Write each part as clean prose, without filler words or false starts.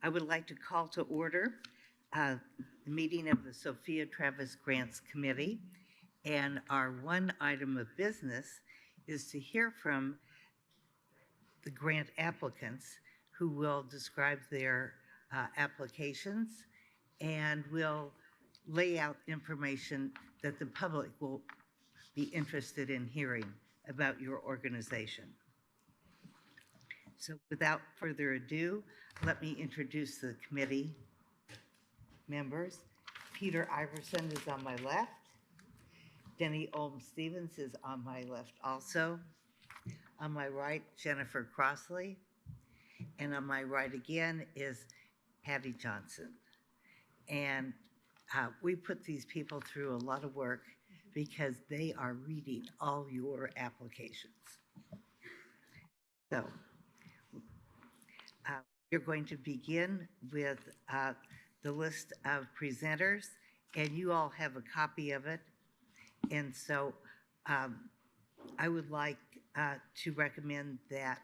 I would like to call to order the meeting of the Sophia Travis Grants Committee. And our one item of business is to hear from the grant applicants who will describe their applications and will lay out information that the public will be interested in hearing about your organization. So without further ado, let me introduce the committee members. Peter Iverson is on my left. Denny Olm-Stevens is on my left also. On my right, Jennifer Crossley. And on my right again is Patty Johnson. And we put these people through a lot of work because they are reading all your applications. So you're going to begin with the list of presenters, and you all have a copy of it. And so I would like to recommend that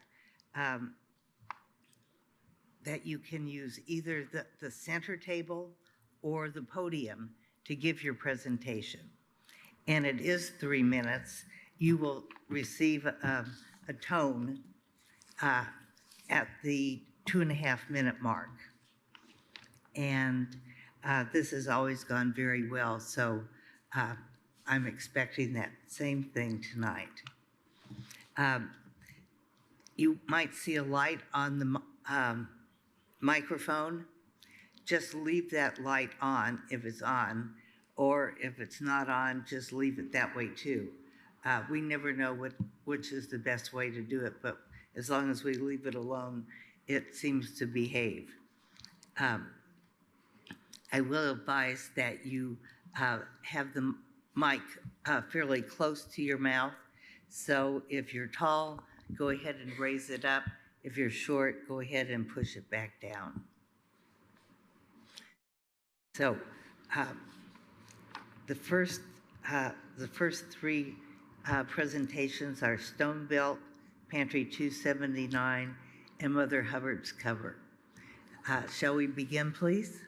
that you can use either the center table or the podium to give your presentation. And it is 3 minutes. You will receive a tone at the 2.5-minute mark. And this has always gone very well, so I'm expecting that same thing tonight. You might see a light on the microphone. Just leave that light on if it's on, or if it's not on, just leave it that way too. We never know which is the best way to do it, but as long as we leave it alone, it seems to behave. I will advise that you have the mic fairly close to your mouth. So if you're tall, go ahead and raise it up. If you're short, go ahead and push it back down. So the first 3 presentations are Stone Belt, Pantry 279, and Mother Hubbard's Cover. Shall we begin, please?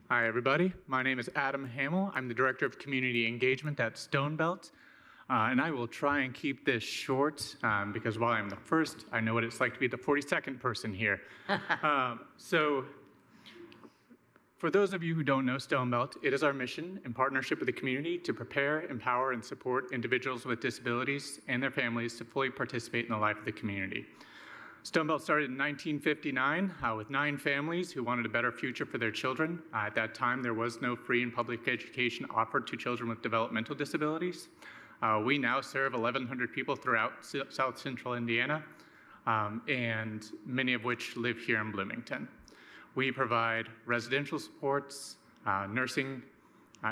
Hi, everybody. My name is Adam Hamill. I'm the Director of Community Engagement at Stone Belt. And I will try and keep this short because while I'm the first, I know what it's like to be the 42nd person here. So for those of you who don't know Stone Belt, it is our mission in partnership with the community to prepare, empower, and support individuals with disabilities and their families to fully participate in the life of the community. Stone Belt started in 1959 with 9 families who wanted a better future for their children. At that time, there was no free and public education offered to children with developmental disabilities. We now serve 1,100 people throughout South Central Indiana, and many of which live here in Bloomington. We provide residential supports, nursing,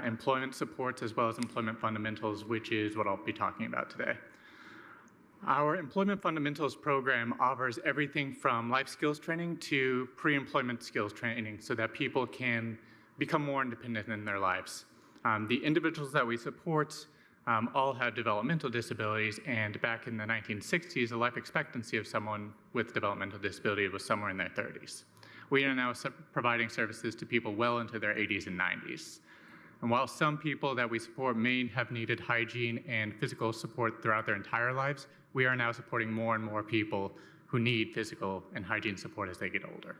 employment supports, as well as employment fundamentals, which is what I'll be talking about today. Our Employment Fundamentals program offers everything from life skills training to pre-employment skills training so that people can become more independent in their lives. The individuals that we support all had developmental disabilities, and back in the 1960s, the life expectancy of someone with developmental disability was somewhere in their 30s. We are now providing services to people well into their 80s and 90s. And while some people that we support may have needed hygiene and physical support throughout their entire lives, we are now supporting more and more people who need physical and hygiene support as they get older.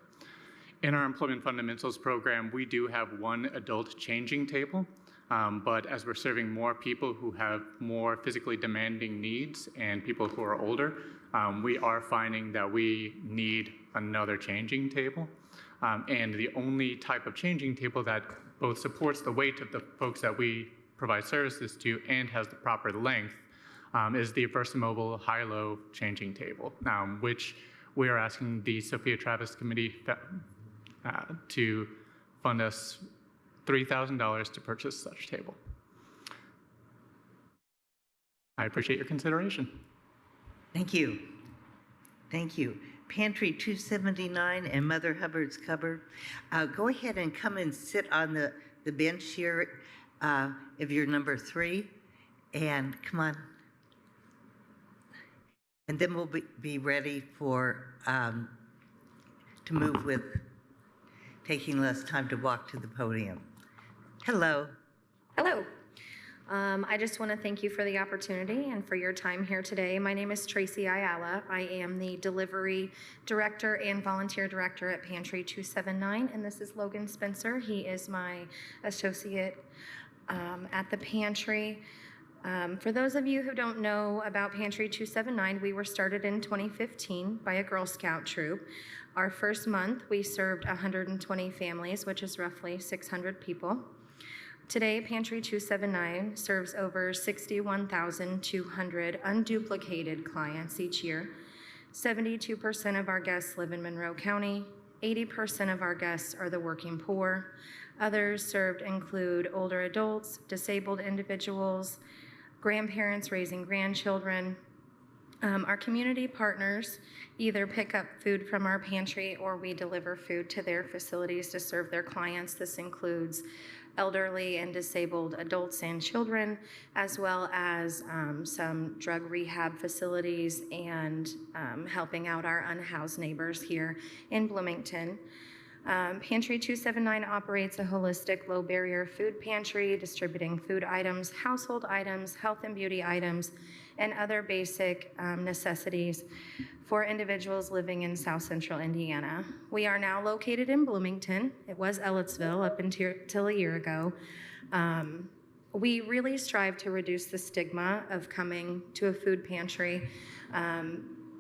In our Employment Fundamentals program, we do have one adult changing table, but as we're serving more people who have more physically demanding needs and people who are older, we are finding that we need another changing table. And the only type of changing table that both supports the weight of the folks that we provide services to and has the proper length is the VersaMobile high-low changing table, which we are asking the Sophia Travis Committee to fund us $3,000 to purchase such table. I appreciate your consideration. Thank you. Thank you. Pantry 279 and Mother Hubbard's Cover. Go ahead and come and sit on the bench here if you're number 3. And come on. And then we'll be ready for, to move with taking less time to walk to the podium. Hello. Hello. I just want to thank you for the opportunity and for your time here today. My name is Tracy Ayala. I am the Delivery Director and Volunteer Director at Pantry 279, and this is Logan Spencer. He is my associate at the Pantry. For those of you who don't know about Pantry 279, we were started in 2015 by a Girl Scout troop. Our first month, we served 120 families, which is roughly 600 people. Today, Pantry 279 serves over 61,200 unduplicated clients each year. 72% of our guests live in Monroe County. 80% of our guests are the working poor. Others served include older adults, disabled individuals, grandparents raising grandchildren. Our community partners either pick up food from our pantry or we deliver food to their facilities to serve their clients. This includes elderly and disabled adults and children, as well as some drug rehab facilities and helping out our unhoused neighbors here in Bloomington. Pantry 279 operates a holistic, low-barrier food pantry, distributing food items, household items, health and beauty items, and other basic necessities for individuals living in South Central Indiana. We are now located in Bloomington. It was Ellettsville up until a year ago. We really strive to reduce the stigma of coming to a food pantry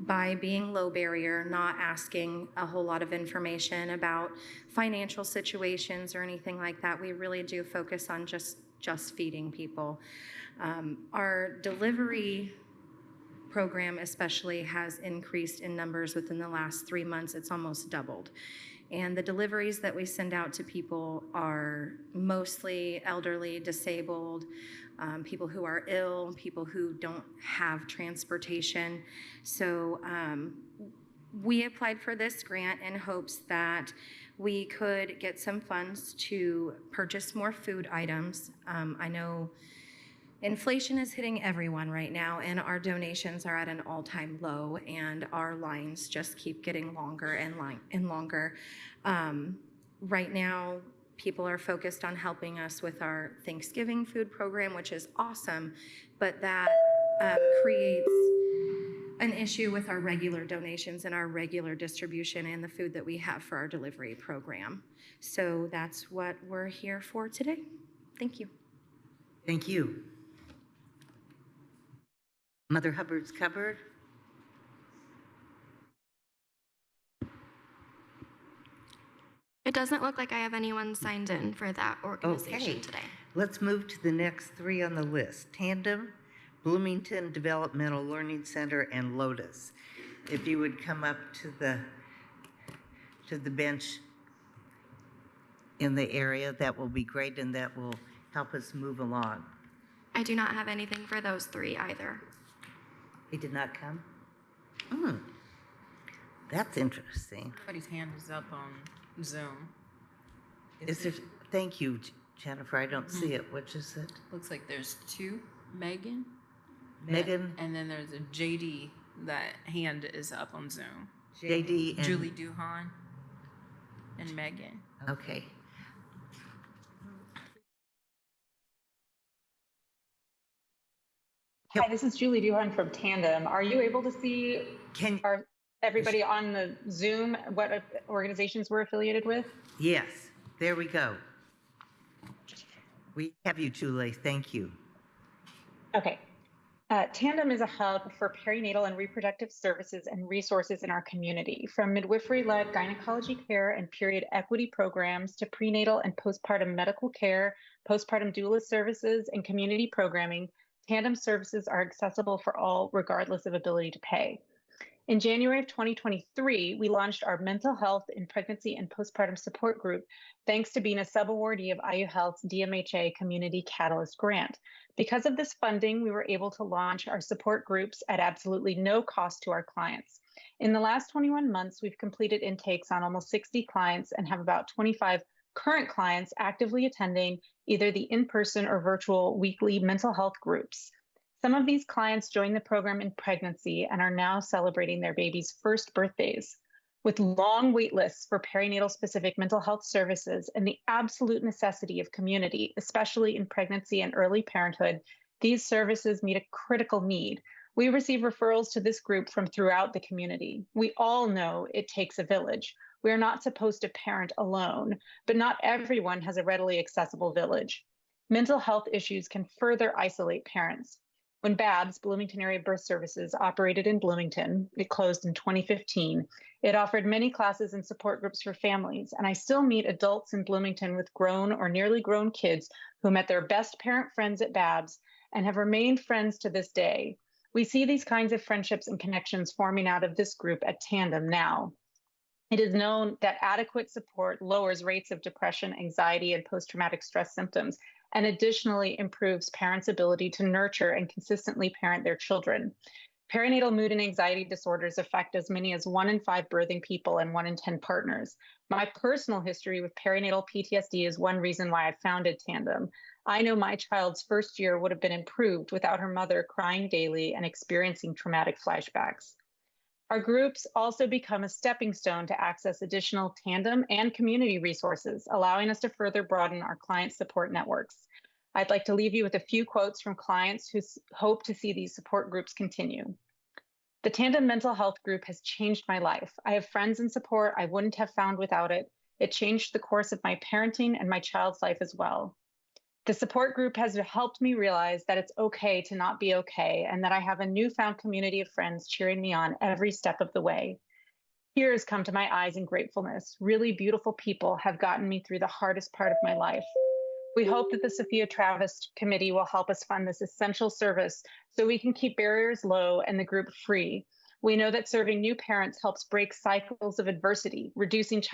by being low barrier, not asking a whole lot of information about financial situations or anything like that. We really do focus on just feeding people. Our delivery program especially has increased in numbers within the last 3 months. It's almost doubled. And the deliveries that we send out to people are mostly elderly, disabled, people who are ill, people who don't have transportation. So we applied for this grant in hopes that we could get some funds to purchase more food items. I know inflation is hitting everyone right now, and our donations are at an all-time low, and our lines just keep getting longer and longer. Right now, people are focused on helping us with our Thanksgiving food program, which is awesome, but that creates an issue with our regular donations and our regular distribution and the food that we have for our delivery program. So that's what we're here for today. Thank you. Thank you. Mother Hubbard's Cupboard. It doesn't look like I have anyone signed in for that organization today. Let's move to the next three on the list. Tandem, Bloomington Developmental Learning Center, and Lotus. If you would come up to the bench in the area, that will be great, and that will help us move along. I do not have anything for those three either. He did not come? That's interesting. Everybody's hand is up on Zoom. Is there, thank you, Jennifer. I don't see it. Which is it? Looks like there's two. Megan. Megan. And then there's a JD. That hand is up on Zoom. JD and Julie Duhan and Megan. Okay. Hi, this is Julie Duhan from Tandem. Are you able to see everybody on the Zoom, what organizations we're affiliated with? Yes, there we go. We have you, Julie. Thank you. Okay. Tandem is a hub for perinatal and reproductive services and resources in our community, from midwifery-led gynecology care and period equity programs to prenatal and postpartum medical care, postpartum doula services, and community programming. Tandem services are accessible for all, regardless of ability to pay. In January of 2023, we launched our Mental Health in Pregnancy and Postpartum Support Group, thanks to being a sub-awardee of IU Health's DMHA Community Catalyst Grant. Because of this funding, we were able to launch our support groups at absolutely no cost to our clients. In the last 21 months, we've completed intakes on almost 60 clients and have about 25 current clients actively attending either the in-person or virtual weekly mental health groups. Some of these clients joined the program in pregnancy and are now celebrating their baby's first birthdays. With long wait lists for perinatal specific mental health services and the absolute necessity of community, especially in pregnancy and early parenthood, these services meet a critical need. We receive referrals to this group from throughout the community. We all know it takes a village. We are not supposed to parent alone, but not everyone has a readily accessible village. Mental health issues can further isolate parents. When BABS, Bloomington Area Birth Services, operated in Bloomington, it closed in 2015, it offered many classes and support groups for families, and I still meet adults in Bloomington with grown or nearly grown kids who met their best parent friends at BABS and have remained friends to this day. We see these kinds of friendships and connections forming out of this group at Tandem now. It is known that adequate support lowers rates of depression, anxiety, and post-traumatic stress symptoms, and additionally improves parents' ability to nurture and consistently parent their children. Perinatal mood and anxiety disorders affect as many as 1 in 5 birthing people and 1 in 10 partners. My personal history with perinatal PTSD is one reason why I founded Tandem. I know my child's first year would have been improved without her mother crying daily and experiencing traumatic flashbacks. Our groups also become a stepping stone to access additional Tandem and community resources, allowing us to further broaden our client support networks. I'd like to leave you with a few quotes from clients who hope to see these support groups continue. The Tandem Mental Health Group has changed my life. I have friends and support I wouldn't have found without it. It changed the course of my parenting and my child's life as well. The support group has helped me realize that it's okay to not be okay and that I have a newfound community of friends cheering me on every step of the way. Tears come to my eyes in gratefulness. Really beautiful people have gotten me through the hardest part of my life. We hope that the Sophia Travis Committee will help us fund this essential service so we can keep barriers low and the group free. We know that serving new parents helps break cycles of adversity, reducing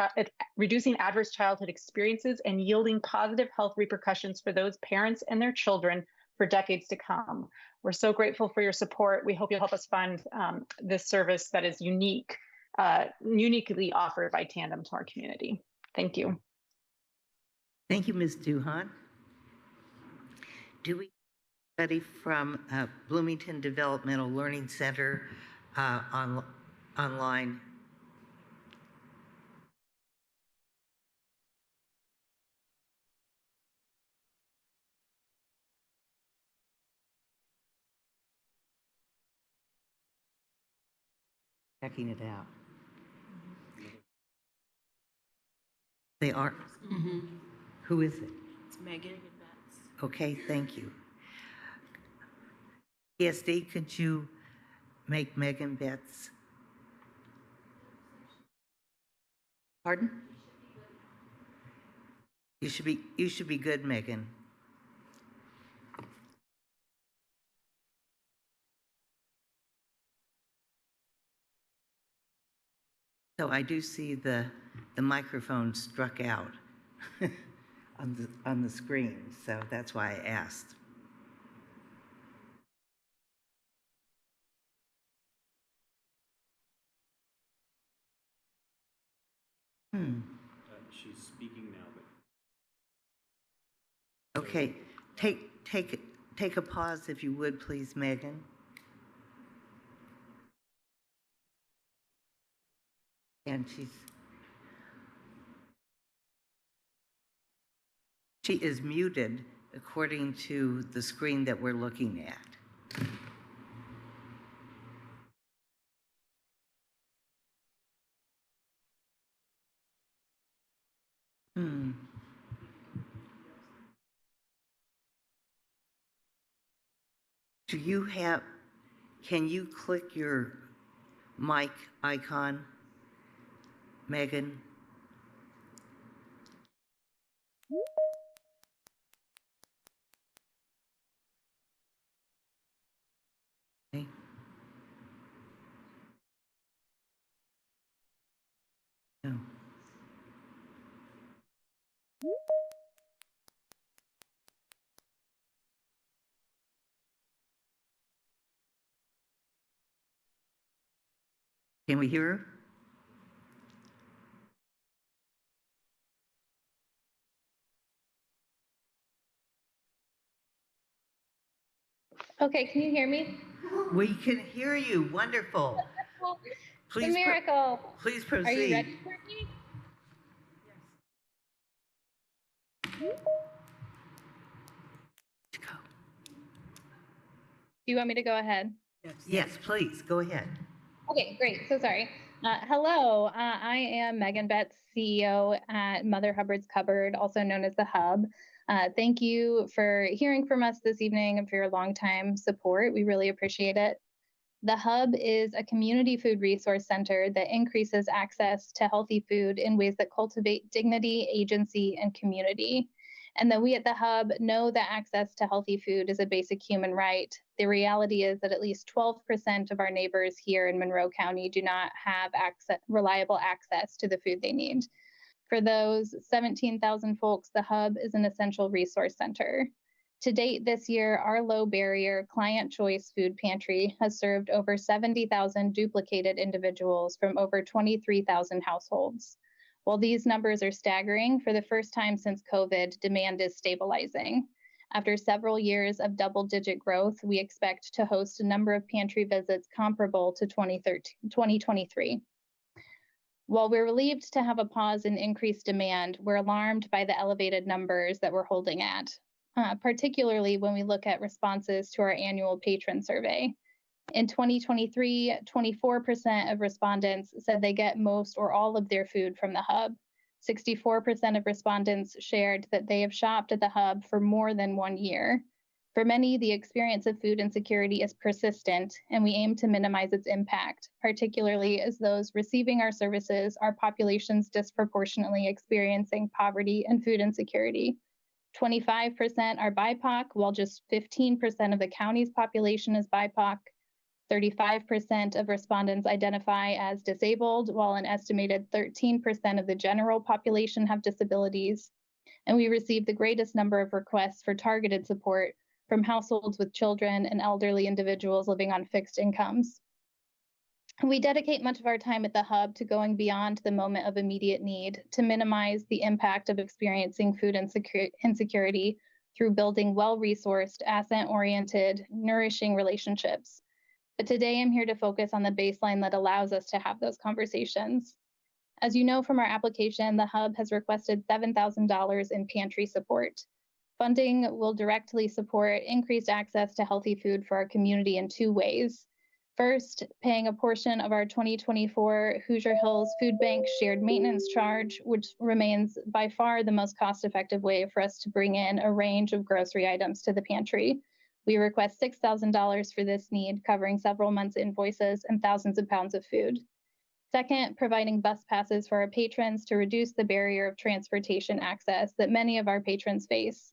adverse childhood experiences and yielding positive health repercussions for those parents and their children for decades to come. We're so grateful for your support. We hope you'll help us fund this service that is uniquely offered by Tandem to our community. Thank you. Thank you, Ms. Duhan. Do we have anybody from Bloomington Developmental Learning Center online? Checking it out. They are. Mm-hmm. Who is it? It's Megan. Okay, thank you. PSD, could you make Megan Betts? Pardon? You should be good, Megan. So I do see the microphone struck out on the screen, so that's why I asked. She's speaking now, but Okay, take a pause if you would, please, Megan. And she is muted according to the screen that we're looking at. Can you click your mic icon, Megan? Okay. No. Can we hear her? Okay, can you hear me? We can hear you. Wonderful. The Please, miracle. please Are you proceed. ready for me? Do you want me to go ahead? Yes, please, go ahead. Okay, great. So sorry. Hello, I am Megan Betts, CEO at Mother Hubbard's Cupboard, also known as the Hub. Thank you for hearing from us this evening and for your longtime support. We really appreciate it. The Hub is a community food resource center that increases access to healthy food in ways that cultivate dignity, agency, and community. And that we at the Hub know that access to healthy food is a basic human right. The reality is that at least 12% of our neighbors here in Monroe County do not have reliable access to the food they need. For those 17,000 folks, the Hub is an essential resource center. To date this year, our low barrier client choice food pantry has served over 70,000 duplicated individuals from over 23,000 households. While these numbers are staggering, for the first time since COVID, demand is stabilizing. After several years of double-digit growth, we expect to host a number of pantry visits comparable to 2023. While we're relieved to have a pause in increased demand, we're alarmed by the elevated numbers that we're holding at, particularly when we look at responses to our annual patron survey. In 2023, 24% of respondents said they get most or all of their food from the Hub. 64% of respondents shared that they have shopped at the Hub for more than 1 year. For many, the experience of food insecurity is persistent, and we aim to minimize its impact, particularly as those receiving our services are populations disproportionately experiencing poverty and food insecurity. 25% are BIPOC, while just 15% of the county's population is BIPOC. 35% of respondents identify as disabled, while an estimated 13% of the general population have disabilities. And we receive the greatest number of requests for targeted support from households with children and elderly individuals living on fixed incomes. We dedicate much of our time at the Hub to going beyond the moment of immediate need to minimize the impact of experiencing food insecurity through building well-resourced, asset-oriented, nourishing relationships. But today I'm here to focus on the baseline that allows us to have those conversations. As you know from our application, the Hub has requested $7,000 in pantry support. Funding will directly support increased access to healthy food for our community in 2 ways. First, paying a portion of our 2024 Hoosier Hills Food Bank shared maintenance charge, which remains by far the most cost-effective way for us to bring in a range of grocery items to the pantry. We request $6,000 for this need, covering several months' invoices and thousands of pounds of food. Second, providing bus passes for our patrons to reduce the barrier of transportation access that many of our patrons face.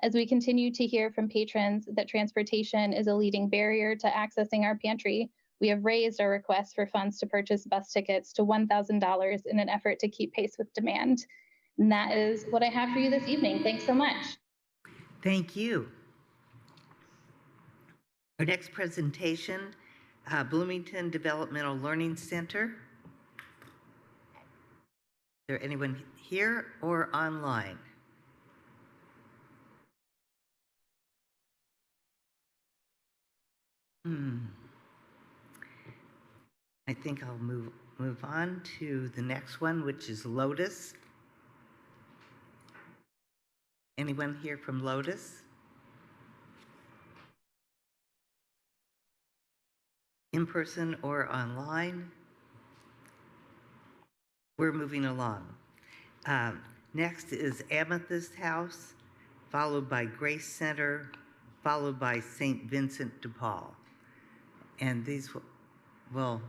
As we continue to hear from patrons that transportation is a leading barrier to accessing our pantry, we have raised our request for funds to purchase bus tickets to $1,000 in an effort to keep pace with demand. And that is what I have for you this evening. Thanks so much. Thank you. Our next presentation, Bloomington Developmental Learning Center. Is there anyone here or online? I think I'll move on to the next one, which is Lotus. Anyone here from Lotus? In person or online? We're moving along. Next is Amethyst House, followed by Grace Center, followed by St. Vincent de Paul. And these will,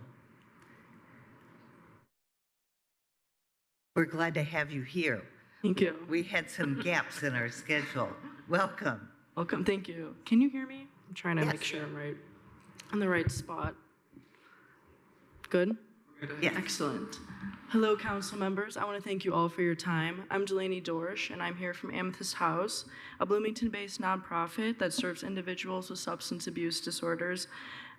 we're glad to have you here. Thank you. We had some gaps in our schedule. Welcome. Welcome, thank you. Can you hear me? I'm trying to Yes. make sure I'm right in the right spot. Good? Yes. Excellent. Hello, council members. I want to thank you all for your time. I'm Delaney Dorsch, and I'm here from Amethyst House, a Bloomington-based nonprofit that serves individuals with substance abuse disorders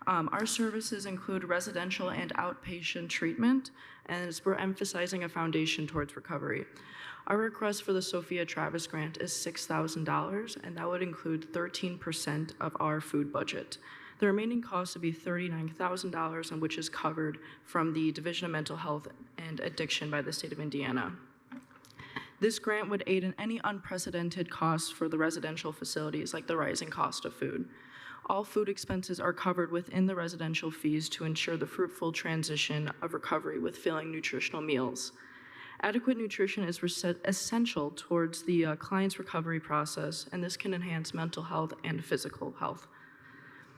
Our services include residential and outpatient treatment, and we're emphasizing a foundation towards recovery. Our request for the Sophia Travis grant is $6,000, and that would include 13% of our food budget. The remaining cost would be $39,000, and which is covered from the Division of Mental Health and Addiction by the state of Indiana. This grant would aid in any unprecedented costs for the residential facilities, like the rising cost of food. All food expenses are covered within the residential fees to ensure the fruitful transition of recovery with filling nutritional meals. Adequate nutrition is essential towards the client's recovery process, and this can enhance mental health and physical health.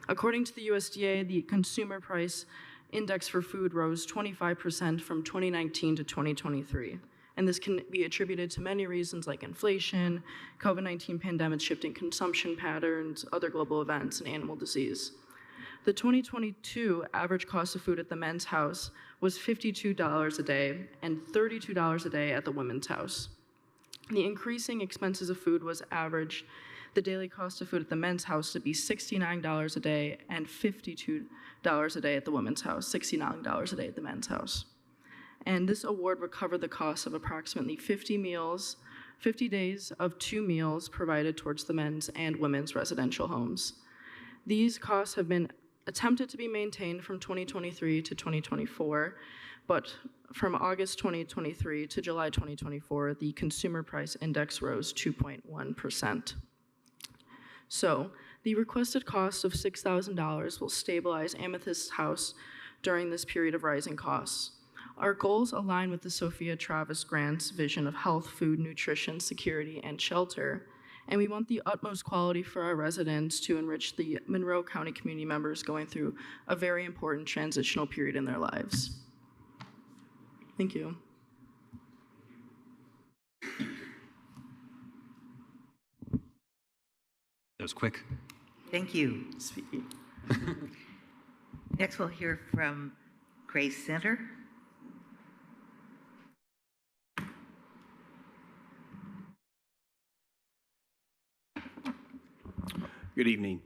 According to the USDA, the consumer price index for food rose 25% from 2019 to 2023. And this can be attributed to many reasons like inflation, COVID-19 pandemic shifting consumption patterns, other global events, and animal disease. The 2022 average cost of food at the men's house was $52 a day and $32 a day at the women's house. The increasing expenses of food was average the daily cost of food at the men's house to be $69 a day and $52 a day at the women's house, $69 a day at the men's house. And this award would cover the cost of approximately 50 days of 2 meals provided towards the men's and women's residential homes. These costs have been attempted to be maintained from 2023 to 2024, but from August 2023 to July 2024, the consumer price index rose 2.1%. So, the requested cost of $6,000 will stabilize Amethyst's house during this period of rising costs. Our goals align with the Sophia Travis Grant's vision of health, food, nutrition, security, and shelter, and we want the utmost quality for our residents to enrich the Monroe County community members going through a very important transitional period in their lives. Thank you. That was quick. Thank you. Sweet. Next, we'll hear from Grace Center. Good evening.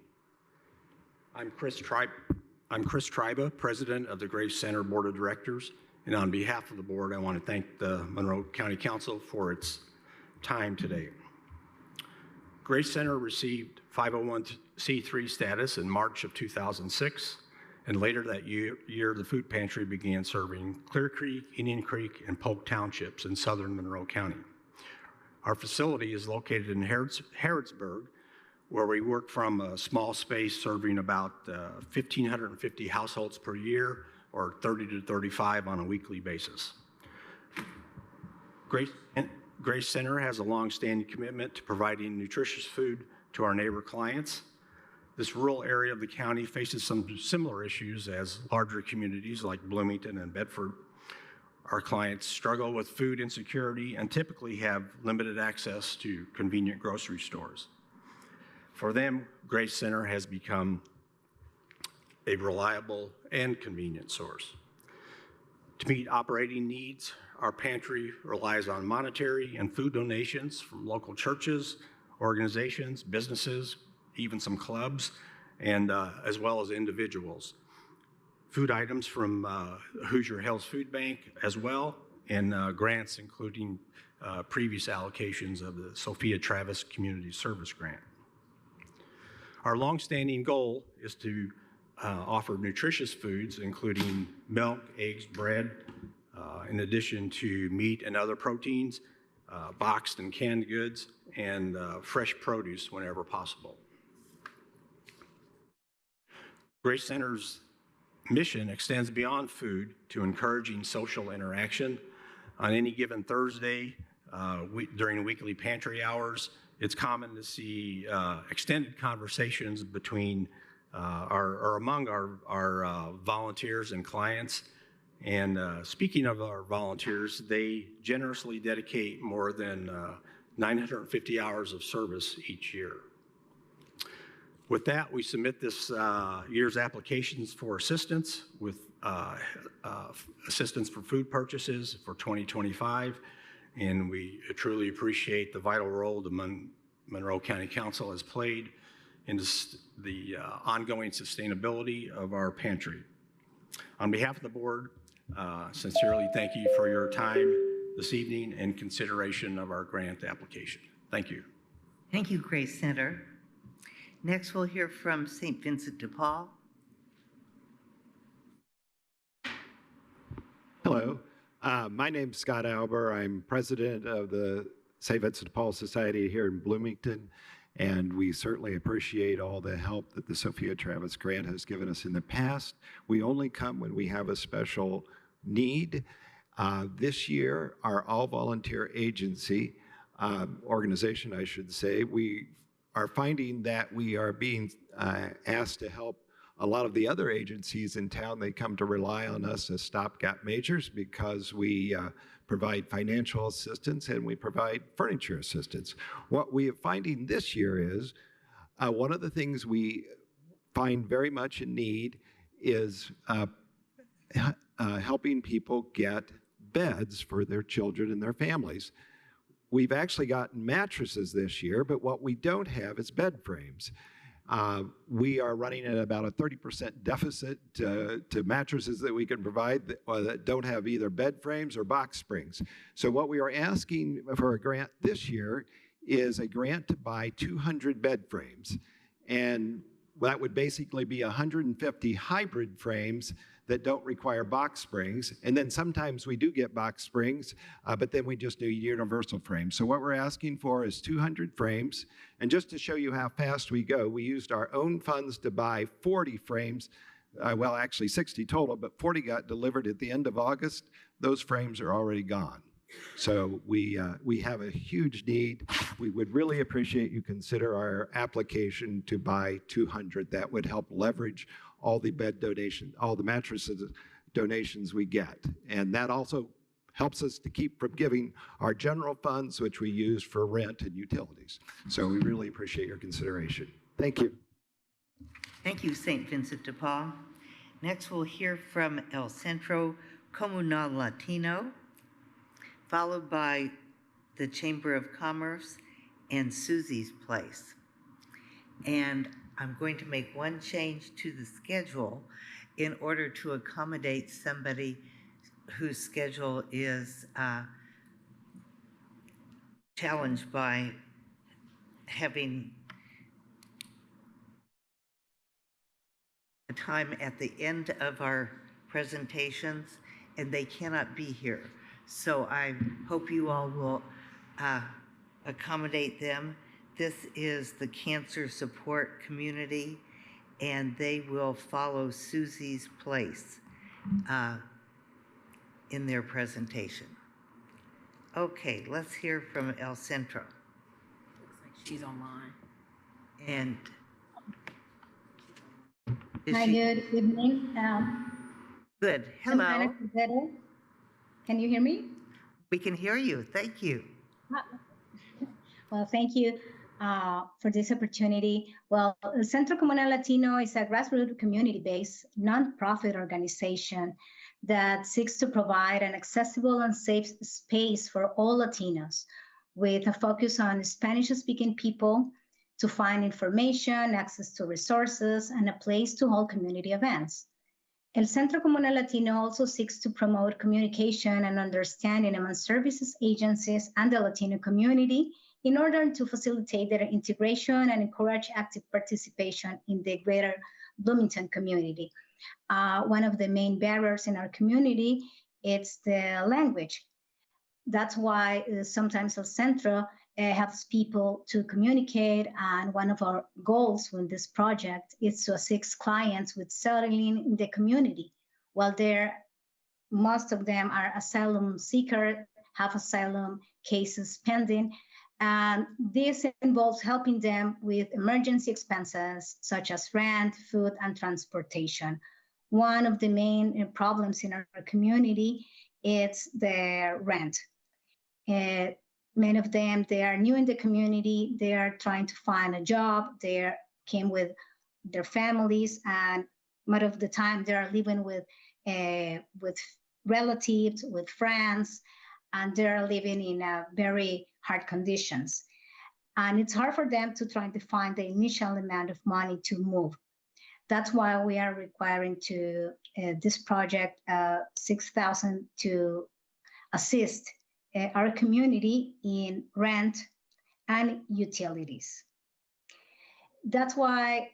I'm Chris Triba, President of the Grace Center Board of Directors, and on behalf of the board, I want to thank the Monroe County Council for its time today. Grace Center received 501c3 status in March of 2006, and later that year the food pantry began serving Clear Creek, Indian Creek, and Polk Townships in southern Monroe County. Our facility is located in Harrodsburg, where we work from a small space serving about 1,550 households per year, or 30 to 35 on a weekly basis. Grace Center has a long-standing commitment to providing nutritious food to our neighbor clients. This rural area of the county faces some similar issues as larger communities like Bloomington and Bedford. Our clients struggle with food insecurity and typically have limited access to convenient grocery stores. For them, Grace Center has become a reliable and convenient source. To meet operating needs, our pantry relies on monetary and food donations from local churches, organizations, businesses, even some clubs, and as well as individuals. Food items from Hoosier Hills Food Bank as well, and grants including previous allocations of the Sophia Travis Community Service Grant. Our longstanding goal is to offer nutritious foods, including milk, eggs, bread, in addition to meat and other proteins, boxed and canned goods, and fresh produce whenever possible. Grace Center's mission extends beyond food to encouraging social interaction. On any given Thursday, during weekly pantry hours, it's common to see extended conversations between among our volunteers and clients. And speaking of our volunteers, they generously dedicate more than 950 hours of service each year. With that, we submit this year's applications for assistance with assistance for food purchases for 2025. And we truly appreciate the vital role the Monroe County Council has played into the ongoing sustainability of our pantry. On behalf of the board, sincerely thank you for your time this evening and consideration of our grant application. Thank you. Thank you, Grace Center. Next, we'll hear from St. Vincent de Paul. Hello, my name's Scott Alber. I'm president of the St. Vincent de Paul Society here in Bloomington, and we certainly appreciate all the help that the Sophia Travis Grant has given us in the past. We only come when we have a special need. This year, our all-volunteer agency, organization, I should say, we are finding that we are being asked to help a lot of the other agencies in town. They come to rely on us as stopgap measures because we provide financial assistance and we provide furniture assistance. What we are finding this year is one of the things we find very much in need is helping people get beds for their children and their families. We've actually gotten mattresses this year, but what we don't have is bed frames. We are running at about a 30% deficit to mattresses that we can provide that don't have either bed frames or box springs. So what we are asking for a grant this year is a grant to buy 200 bed frames. And that would basically be 150 hybrid frames that don't require box springs. And then sometimes we do get box springs, but then we just do universal frames. So what we're asking for is 200 frames. And just to show you how fast we go, we used our own funds to buy 40 frames. Well, actually 60 total, but 40 got delivered at the end of August. Those frames are already gone. So we have a huge need. We would really appreciate you consider our application to buy 200. That would help leverage all the bed donations, all the mattresses donations we get. And that also helps us to keep from giving our general funds, which we use for rent and utilities. So we really appreciate your consideration. Thank you. Thank you, St. Vincent de Paul. Next, we'll hear from El Centro Comunal Latino, followed by the Chamber of Commerce and Susie's Place. And I'm going to make one change to the schedule in order to accommodate somebody whose schedule is challenged by having a time at the end of our presentations, and they cannot be here. So I hope you all will accommodate them. This is the Cancer Support Community, and they will follow Susie's Place in their presentation. Okay, let's hear from El Centro. Looks like she's online. And Hi, good evening. Good. I'm Hello. Ana Cordero. Can you hear me? We can hear you. Thank you. Well, thank you for this opportunity. Well, the Centro Comunal Latino is a grassroots community-based nonprofit organization that seeks to provide an accessible and safe space for all Latinos with a focus on Spanish-speaking people to find information, access to resources, and a place to hold community events. El Centro Comunal Latino also seeks to promote communication and understanding among services agencies and the Latino community in order to facilitate their integration and encourage active participation in the greater Bloomington community. One of the main barriers in our community is the language. That's why sometimes El Centro helps people to communicate, and one of our goals with this project is to assist clients with settling in the community. While most of them are asylum seekers, have asylum cases pending, and this involves helping them with emergency expenses such as rent, food, and transportation. One of the main problems in our community is the rent. Many of them, they are new in the community, they are trying to find a job, they came with their families, and most of the time they are living with relatives, with friends, and they're living in very hard conditions. and it's hard for them to try to find the initial amount of money to move. That's why we are requiring to this project $6,000 to assist our community in rent and utilities. That's why,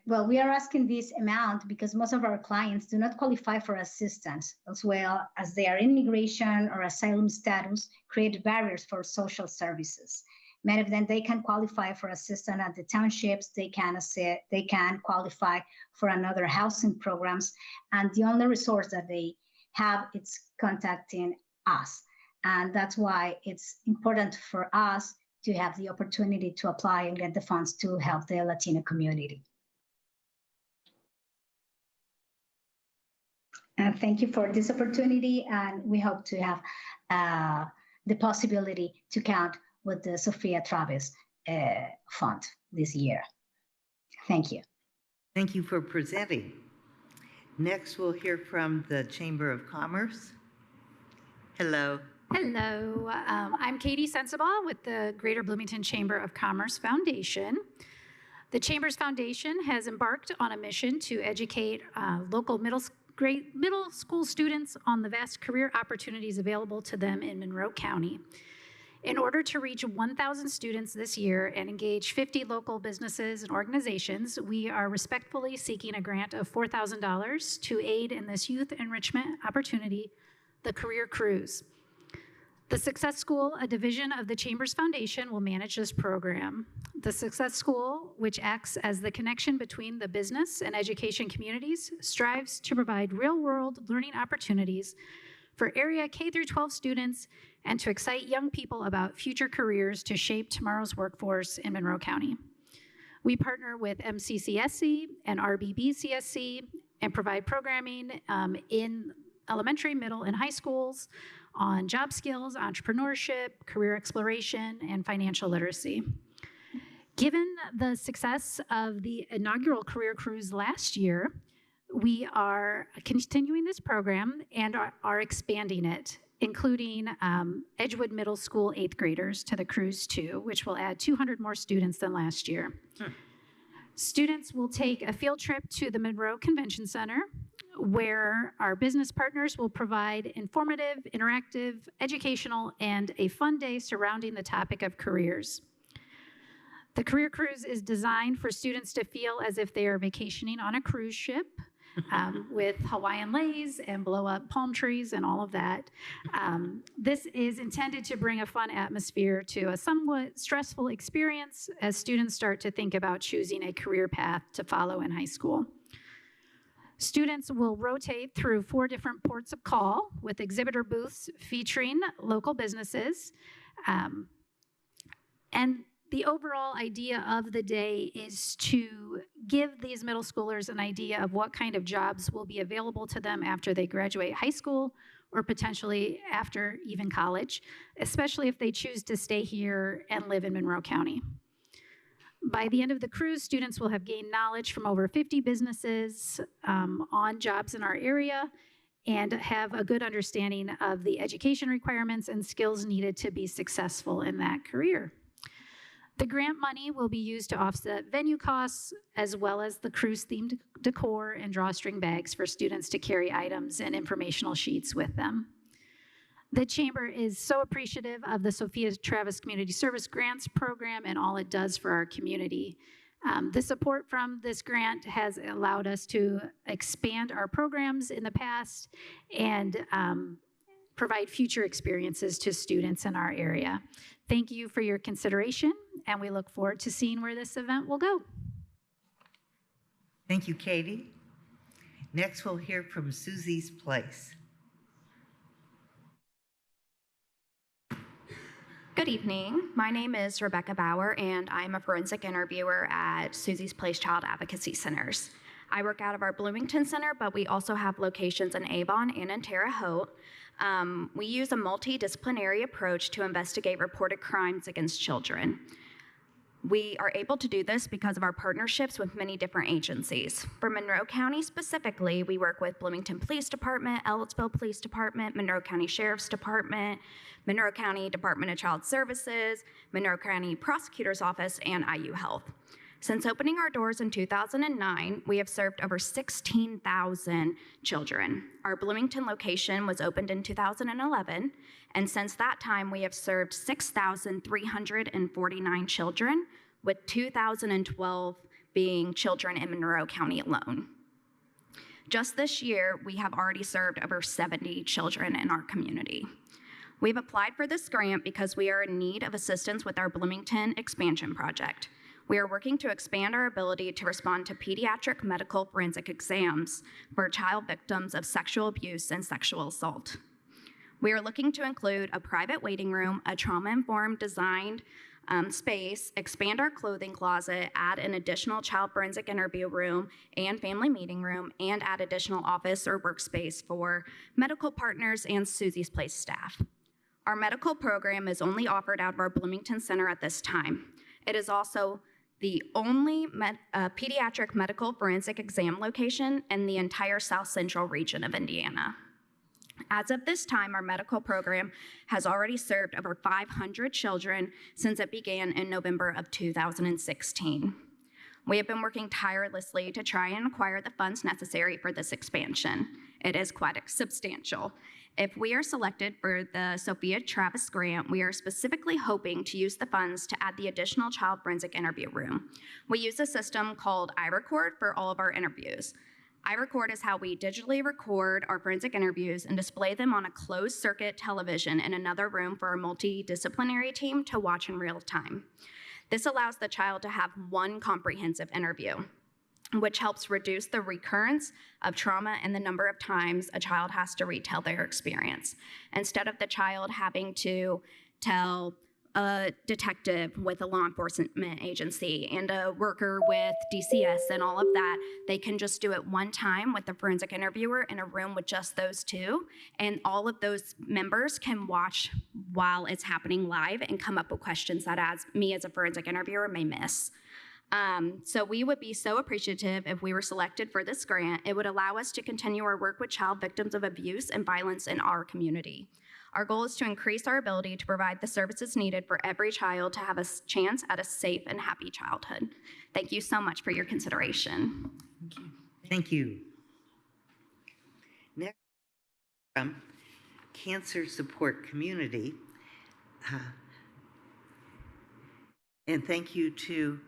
we are asking this amount because most of our clients do not qualify for assistance, as well as their immigration or asylum status create barriers for social services. Many of them, they can qualify for assistance at the townships, they can qualify for another housing programs, and the only resource that they have is contacting us. And that's why it's important for us to have the opportunity to apply and get the funds to help the Latino community. And thank you for this opportunity, and we hope to have the possibility to count with the Sophia Travis fund this year. Thank you. Thank you for presenting. Next, we'll hear from the Chamber of Commerce. Hello. Hello, I'm Katie Sensabaugh with the Greater Bloomington Chamber of Commerce Foundation. The Chamber's foundation has embarked on a mission to educate local middle school students on the vast career opportunities available to them in Monroe County. In order to reach 1,000 students this year and engage 50 local businesses and organizations, we are respectfully seeking a grant of $4,000 to aid in this youth enrichment opportunity, the Career Cruise. The Success School, a division of the Chamber's Foundation, will manage this program. The Success School, which acts as the connection between the business and education communities, strives to provide real-world learning opportunities for area K-12 students and to excite young people about future careers to shape tomorrow's workforce in Monroe County. We partner with MCCSC and RBBCSC and provide programming in elementary, middle, and high schools on job skills, entrepreneurship, career exploration, and financial literacy. Given the success of the inaugural Career Cruise last year, we are continuing this program and are expanding it, including Edgewood Middle School 8th graders to the cruise too, which will add 200 more students than last year. Students will take a field trip to the Monroe Convention Center, where our business partners will provide informative, interactive, educational, and a fun day surrounding the topic of careers. The Career Cruise is designed for students to feel as if they are vacationing on a cruise ship with Hawaiian leis and blow up palm trees and all of that. This is intended to bring a fun atmosphere to a somewhat stressful experience as students start to think about choosing a career path to follow in high school. Students will rotate through 4 different ports of call with exhibitor booths featuring local businesses. And the overall idea of the day is to give these middle schoolers an idea of what kind of jobs will be available to them after they graduate high school or potentially after even college, especially if they choose to stay here and live in Monroe County. By the end of the cruise, students will have gained knowledge from over 50 businesses on jobs in our area and have a good understanding of the education requirements and skills needed to be successful in that career. The grant money will be used to offset venue costs as well as the cruise-themed decor and drawstring bags for students to carry items and informational sheets with them. The Chamber is so appreciative of the Sophia Travis Community Service Grants Program and all it does for our community. The support from this grant has allowed us to expand our programs in the past and provide future experiences to students in our area. Thank you for your consideration, and we look forward to seeing where this event will go. Thank you, Katie. Next, we'll hear from Susie's Place. Good evening. My name is Rebecca Bauer, and I'm a forensic interviewer at Susie's Place Child Advocacy Centers. I work out of our Bloomington Center, but we also have locations in Avon and in Terre Haute. We use a multidisciplinary approach to investigate reported crimes against children. We are able to do this because of our partnerships with many different agencies. For Monroe County specifically, we work with Bloomington Police Department, Ellettsville Police Department, Monroe County Sheriff's Department, Monroe County Department of Child Services, Monroe County Prosecutor's Office, and IU Health. Since opening our doors in 2009, we have served over 16,000 children. Our Bloomington location was opened in 2011, and since that time, we have served 6,349 children, with 2,012 being children in Monroe County alone. Just this year, we have already served over 70 children in our community. We've applied for this grant because we are in need of assistance with our Bloomington expansion project. We are working to expand our ability to respond to pediatric medical forensic exams for child victims of sexual abuse and sexual assault. We are looking to include a private waiting room, a trauma-informed designed space, expand our clothing closet, add an additional child forensic interview room and family meeting room, and add additional office or workspace for medical partners and Susie's Place staff. Our medical program is only offered out of our Bloomington Center at this time. It is also the only pediatric medical forensic exam location in the entire South Central region of Indiana. As of this time, our medical program has already served over 500 children since it began in November of 2016. We have been working tirelessly to try and acquire the funds necessary for this expansion. It is quite substantial. If we are selected for the Sophia Travis grant, we are specifically hoping to use the funds to add the additional child forensic interview room. We use a system called iRecord for all of our interviews. iRecord is how we digitally record our forensic interviews and display them on a closed circuit television in another room for our multidisciplinary team to watch in real time. This allows the child to have one comprehensive interview, which helps reduce the recurrence of trauma and the number of times a child has to retell their experience. Instead of the child having to tell a detective with a law enforcement agency and a worker with DCS and all of that, they can just do it one time with the forensic interviewer in a room with just those two, and all of those members can watch while it's happening live and come up with questions that me as a forensic interviewer may miss. So we would be so appreciative if we were selected for this grant. It would allow us to continue our work with child victims of abuse and violence in our community. Our goal is to increase our ability to provide the services needed for every child to have a chance at a safe and happy childhood. Thank you so much for your consideration. Thank you. Thank you. Next, Cancer Support Community. And thank you to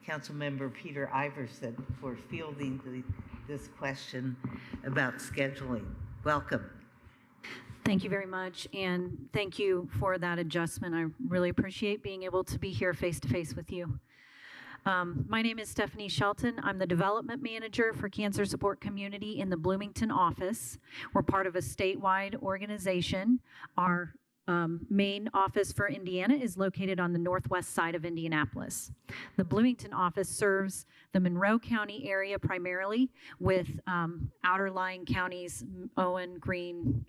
Councilmember Peter Iverson for fielding this question about scheduling. Welcome. Thank you very much, and thank you for that adjustment. I really appreciate being able to be here face-to-face with you. My name is Stephanie Shelton. I'm the Development Manager for Cancer Support Community in the Bloomington office. We're part of a statewide organization. Our main office for Indiana is located on the northwest side of Indianapolis. The Bloomington office serves the Monroe County area primarily, with outer lying counties, Owen, Greene,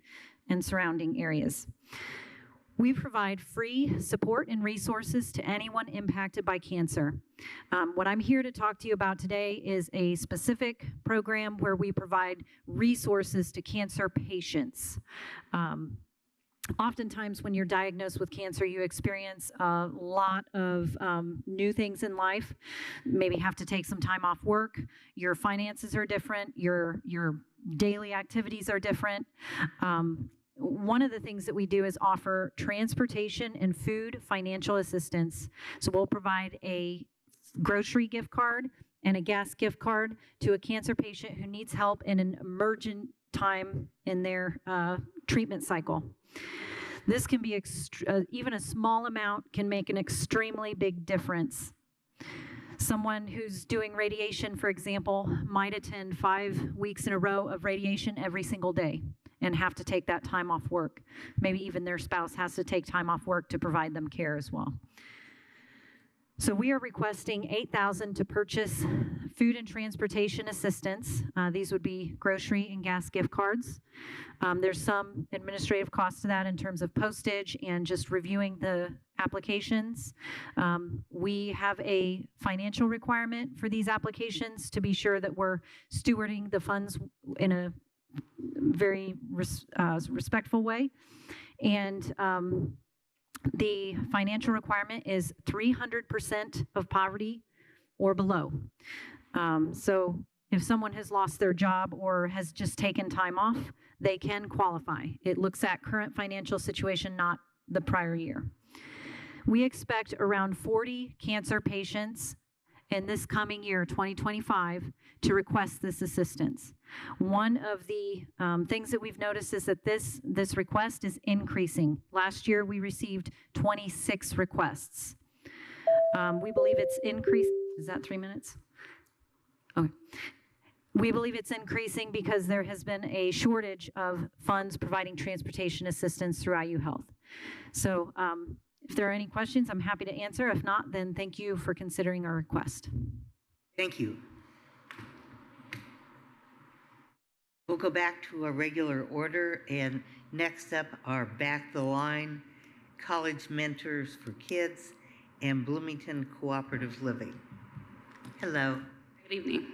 and surrounding areas. We provide free support and resources to anyone impacted by cancer. What I'm here to talk to you about today is a specific program where we provide resources to cancer patients. Oftentimes when you're diagnosed with cancer, you experience a lot of new things in life. Maybe have to take some time off work. Your finances are different. Your daily activities are different. One of the things that we do is offer transportation and food financial assistance. So we'll provide a grocery gift card and a gas gift card to a cancer patient who needs help in an emergent time in their treatment cycle. This can be even a small amount can make an extremely big difference. Someone who's doing radiation, for example, might attend 5 weeks in a row of radiation every single day and have to take that time off work. Maybe even their spouse has to take time off work to provide them care as well. So we are requesting $8,000 to purchase food and transportation assistance. These would be grocery and gas gift cards. There's some administrative cost to that in terms of postage and just reviewing the applications. We have a financial requirement for these applications to be sure that we're stewarding the funds in a very respectful way. And the financial requirement is 300% of poverty or below. So if someone has lost their job or has just taken time off, they can qualify. It looks at current financial situation, not the prior year. We expect around 40 cancer patients in this coming year, 2025, to request this assistance. One of the things that we've noticed is that this request is increasing. Last year, we received 26 requests. We believe it's increased. Is that 3 minutes? Okay. We believe it's increasing because there has been a shortage of funds providing transportation assistance through IU Health. So if there are any questions, I'm happy to answer. If not, then thank you for considering our request. Thank you. We'll go back to a regular order, and next up are Back the Line, College Mentors for Kids, and Bloomington Cooperative Living. Hello. Good evening.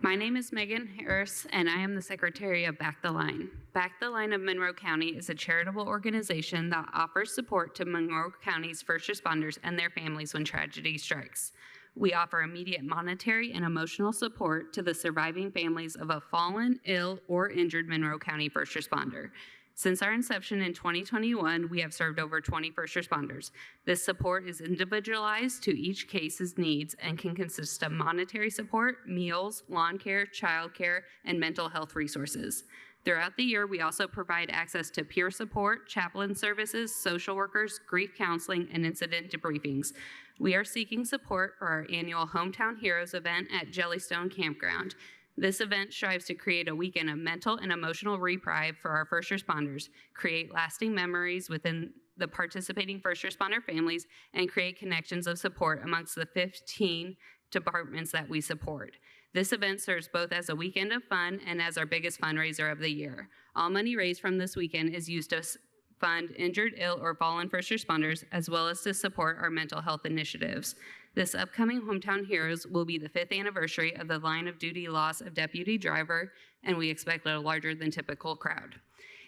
My name is Megan Harris, and I am the Secretary of Back the Line. Back the Line of Monroe County is a charitable organization that offers support to Monroe County's first responders and their families when tragedy strikes. We offer immediate monetary and emotional support to the surviving families of a fallen, ill, or injured Monroe County first responder. Since our inception in 2021, we have served over 20 first responders. This support is individualized to each case's needs and can consist of monetary support, meals, lawn care, child care, and mental health resources. Throughout the year, we also provide access to peer support, chaplain services, social workers, grief counseling, and incident debriefings. We are seeking support for our annual Hometown Heroes event at Jellystone Campground. This event strives to create a weekend of mental and emotional reprieve for our first responders, create lasting memories within the participating first responder families, and create connections of support amongst the 15 departments that we support. This event serves both as a weekend of fun and as our biggest fundraiser of the year. All money raised from this weekend is used to fund injured, ill, or fallen first responders, as well as to support our mental health initiatives. This upcoming Hometown Heroes will be the 5th anniversary of the line of duty loss of deputy driver, and we expect a larger than typical crowd.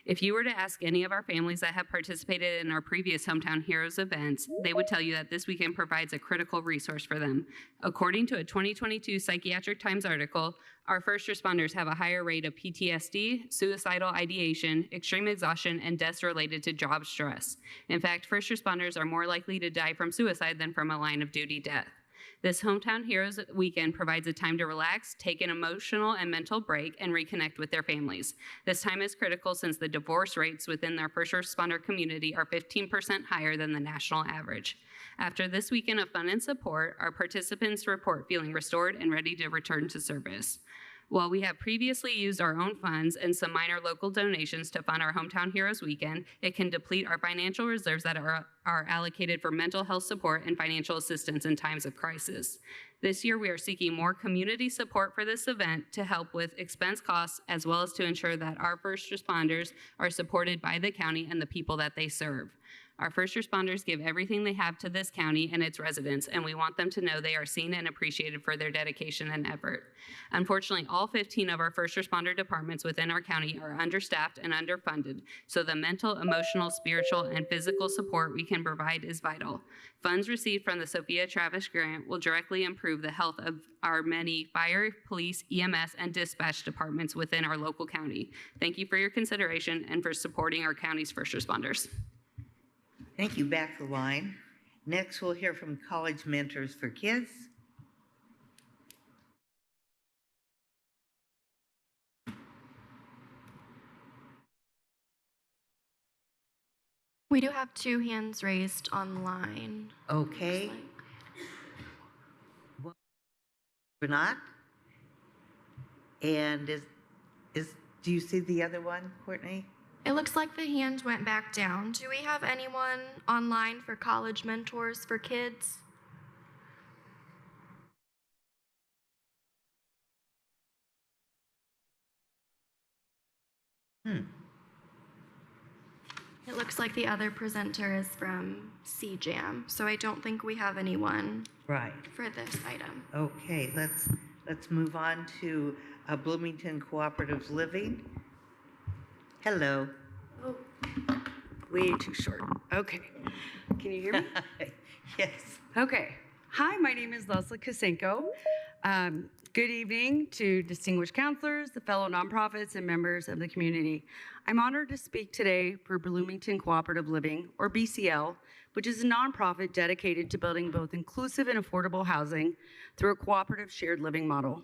If you were to ask any of our families that have participated in our previous Hometown Heroes events, they would tell you that this weekend provides a critical resource for them. According to a 2022 Psychiatric Times article, our first responders have a higher rate of PTSD, suicidal ideation, extreme exhaustion, and deaths related to job stress. In fact, first responders are more likely to die from suicide than from a line of duty death. This Hometown Heroes weekend provides a time to relax, take an emotional and mental break, and reconnect with their families. This time is critical since the divorce rates within our first responder community are 15% higher than the national average. After this weekend of fun and support, our participants report feeling restored and ready to return to service. While we have previously used our own funds and some minor local donations to fund our Hometown Heroes weekend, it can deplete our financial reserves that are allocated for mental health support and financial assistance in times of crisis. This year, we are seeking more community support for this event to help with expense costs, as well as to ensure that our first responders are supported by the county and the people that they serve. Our first responders give everything they have to this county and its residents, and we want them to know they are seen and appreciated for their dedication and effort. Unfortunately, all 15 of our first responder departments within our county are understaffed and underfunded, so the mental, emotional, spiritual, and physical support we can provide is vital. Funds received from the Sophia Travis Grant will directly improve the health of our many fire, police, EMS, and dispatch departments within our local county. Thank you for your consideration and for supporting our county's first responders. Thank you. Back the line. Next, we'll hear from College Mentors for Kids. We do have 2 hands raised online. Okay. Well, we're not. And do you see the other one, Courtney? It looks like the hand went back down. Do we have anyone online for College Mentors for Kids? It looks like the other presenter is from CJAM, so I don't think we have anyone Right. for this item. Okay, let's move on to Bloomington Cooperative Living. Hello. Oh, way too short. Okay. Can you hear me? Yes. Okay. Hi, my name is Leslie Kosenko. Good evening to distinguished counselors, the fellow nonprofits, and members of the community. I'm honored to speak today for Bloomington Cooperative Living, or BCL, which is a nonprofit dedicated to building both inclusive and affordable housing through a cooperative shared living model.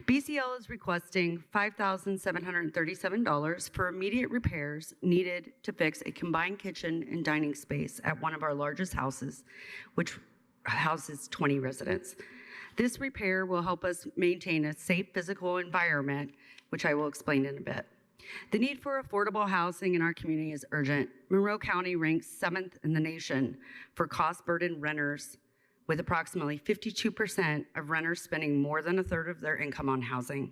BCL is requesting $5,737 for immediate repairs needed to fix a combined kitchen and dining space at one of our largest houses, which houses 20 residents. This repair will help us maintain a safe physical environment, which I will explain in a bit. The need for affordable housing in our community is urgent. Monroe County ranks 7th in the nation for cost-burdened renters, with approximately 52% of renters spending more than a third of their income on housing.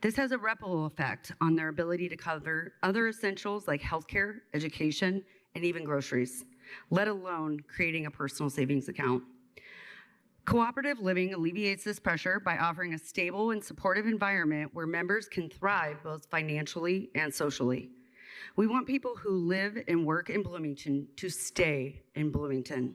This has a ripple effect on their ability to cover other essentials like healthcare, education, and even groceries, let alone creating a personal savings account. Cooperative living alleviates this pressure by offering a stable and supportive environment where members can thrive both financially and socially. We want people who live and work in Bloomington to stay in Bloomington.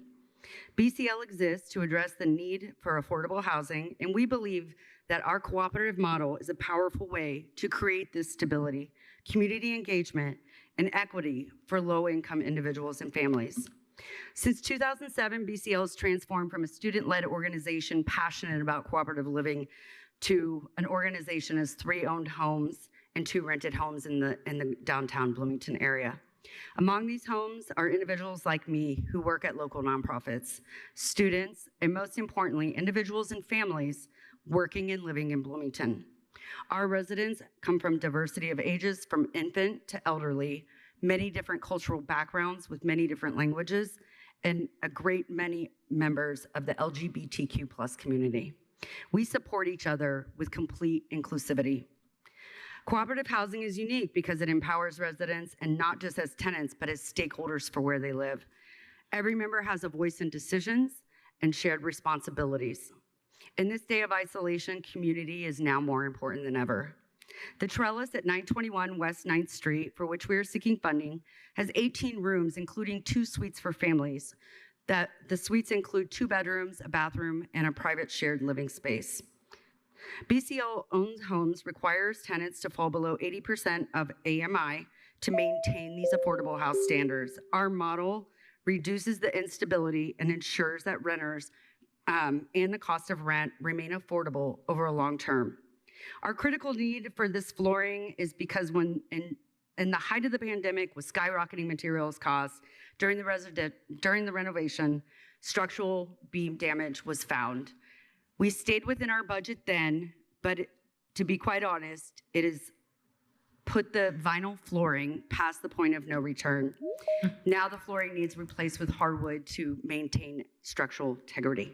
BCL exists to address the need for affordable housing, and we believe that our cooperative model is a powerful way to create this stability, community engagement, and equity for low-income individuals and families. Since 2007, BCL has transformed from a student-led organization passionate about cooperative living to an organization as 3 owned homes and 2 rented homes in the downtown Bloomington area. Among these homes are individuals like me who work at local nonprofits, students, and most importantly, individuals and families working and living in Bloomington. Our residents come from diversity of ages, from infant to elderly, many different cultural backgrounds with many different languages, and a great many members of the LGBTQ+ community. We support each other with complete inclusivity. Cooperative housing is unique because it empowers residents, and not just as tenants, but as stakeholders for where they live. Every member has a voice in decisions and shared responsibilities. In this day of isolation, community is now more important than ever. The Trellis at 921 West 9th Street, for which we are seeking funding, has 18 rooms, including 2 suites for families. The suites include 2 bedrooms, a bathroom, and a private shared living space. BCL owned homes requires tenants to fall below 80% of AMI to maintain these affordable house standards. Our model reduces the instability and ensures that renters and the cost of rent remain affordable over a long term. Our critical need for this flooring is because when in the height of the pandemic with skyrocketing materials costs, during the renovation, structural beam damage was found. We stayed within our budget then, but to be quite honest, it has put the vinyl flooring past the point of no return. Now the flooring needs replaced with hardwood to maintain structural integrity.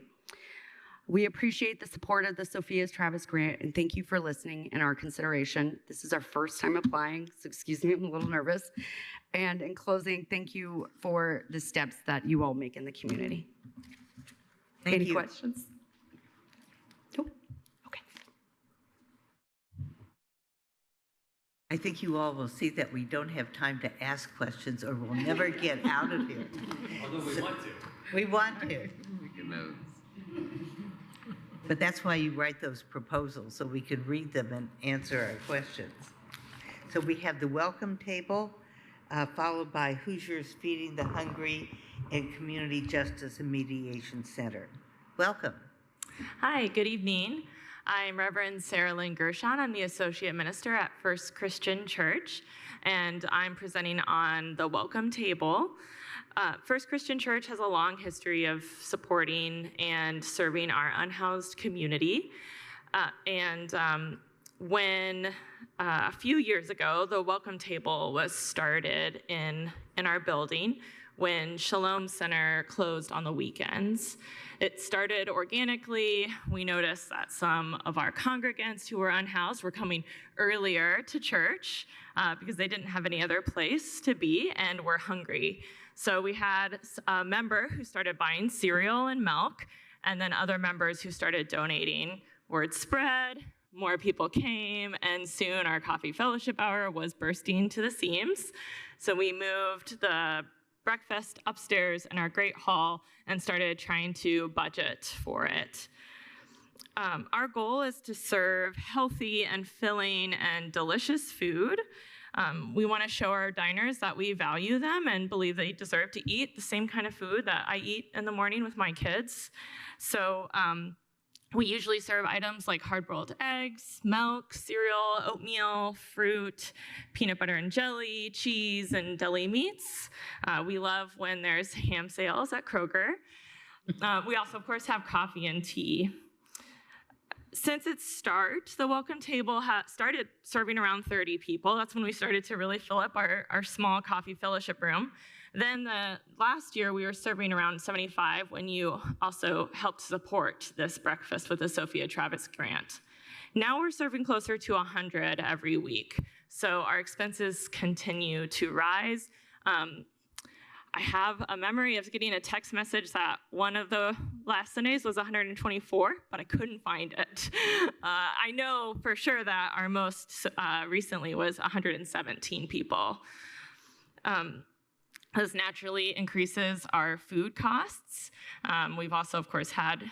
We appreciate the support of the Sophia's Travis Grant, and thank you for listening and our consideration. This is our first time applying, so excuse me, I'm a little nervous. And in closing, thank you for the steps that you all make in the community. Any questions? Nope. Okay. I think you all will see that we don't have time to ask questions or we'll never get out of here. Although we want to. We want to. We can move. But that's why you write those proposals, so we could read them and answer our questions. So we have the welcome table, followed by Hoosiers Feeding the Hungry and Community Justice and Mediation Center. Welcome. Hi, good evening. I'm Reverend Sarah Lynn Gershon. I'm the Associate Minister at First Christian Church, and I'm presenting on the welcome table. First Christian Church has a long history of supporting and serving our unhoused community. When a few years ago, the welcome table was started in our building, when Shalom Center closed on the weekends. It started organically. We noticed that some of our congregants who were unhoused were coming earlier to church because they didn't have any other place to be and were hungry. So we had a member who started buying cereal and milk, and then other members who started donating. Word spread, more people came, and soon our coffee fellowship hour was bursting to the seams. So we moved the breakfast upstairs in our great hall and started trying to budget for it. Our goal is to serve healthy and filling and delicious food. We want to show our diners that we value them and believe they deserve to eat the same kind of food that I eat in the morning with my kids. So we usually serve items like hard-boiled eggs, milk, cereal, oatmeal, fruit, peanut butter and jelly, cheese, and deli meats. We love when there's ham sales at Kroger. We also, of course, have coffee and tea. Since its start, the Welcome Table started serving around 30 people. That's when we started to really fill up our small coffee fellowship room. Then last year, we were serving around 75 when you also helped support this breakfast with the Sophia Travis grant. Now we're serving closer to 100 every week. So our expenses continue to rise. I have a memory of getting a text message that one of the last Sundays was 124, but I couldn't find it. I know for sure that our most recently was 117 people. This naturally increases our food costs. We've also, of course, had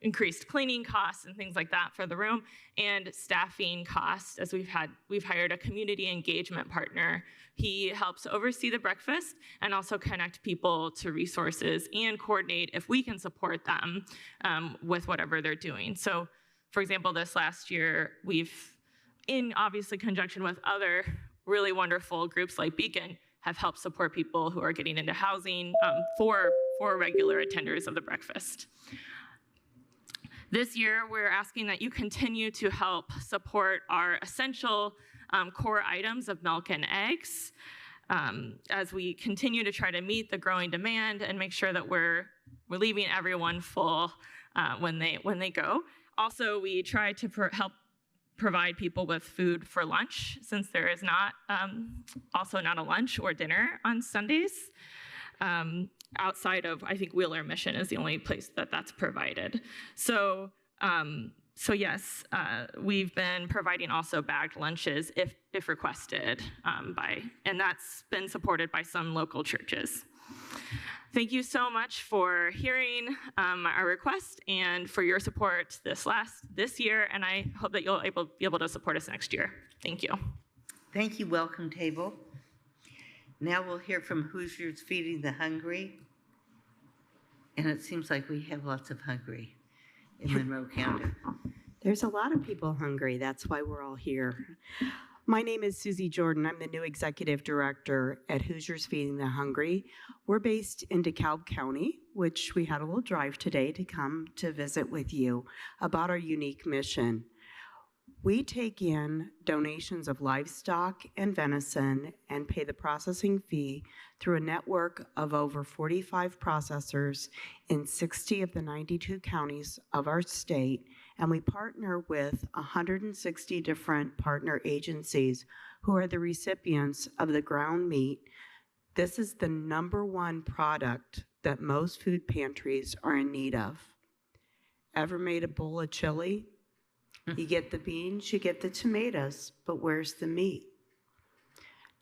increased cleaning costs and things like that for the room, and staffing costs, as we've hired a community engagement partner. He helps oversee the breakfast and also connect people to resources and coordinate if we can support them with whatever they're doing. So, for example, this last year, we've, in obviously conjunction with other really wonderful groups like Beacon, have helped support people who are getting into housing for regular attenders of the breakfast. This year, we're asking that you continue to help support our essential core items of milk and eggs as we continue to try to meet the growing demand and make sure that we're leaving everyone full when they go. Also, we try to help provide people with food for lunch, since there is also not a lunch or dinner on Sundays. Outside of, I think, Wheeler Mission is the only place that's provided. So yes, we've been providing also bagged lunches if requested and that's been supported by some local churches. Thank you so much for hearing our request and for your support this year, and I hope that you'll be able to support us next year. Thank you. Thank you, Welcome Table. Now we'll hear from Hoosiers Feeding the Hungry. And it seems like we have lots of hungry in Monroe County. There's a lot of people hungry. That's why we're all here. My name is Susie Jordan. I'm the new executive director at Hoosiers Feeding the Hungry. We're based in DeKalb County, which we had a little drive today to come to visit with you about our unique mission. We take in donations of livestock and venison and pay the processing fee through a network of over 45 processors in 60 of the 92 counties of our state, and we partner with 160 different partner agencies who are the recipients of the ground meat. This is the #1 product that most food pantries are in need of. Ever made a bowl of chili? You get the beans, you get the tomatoes, but where's the meat?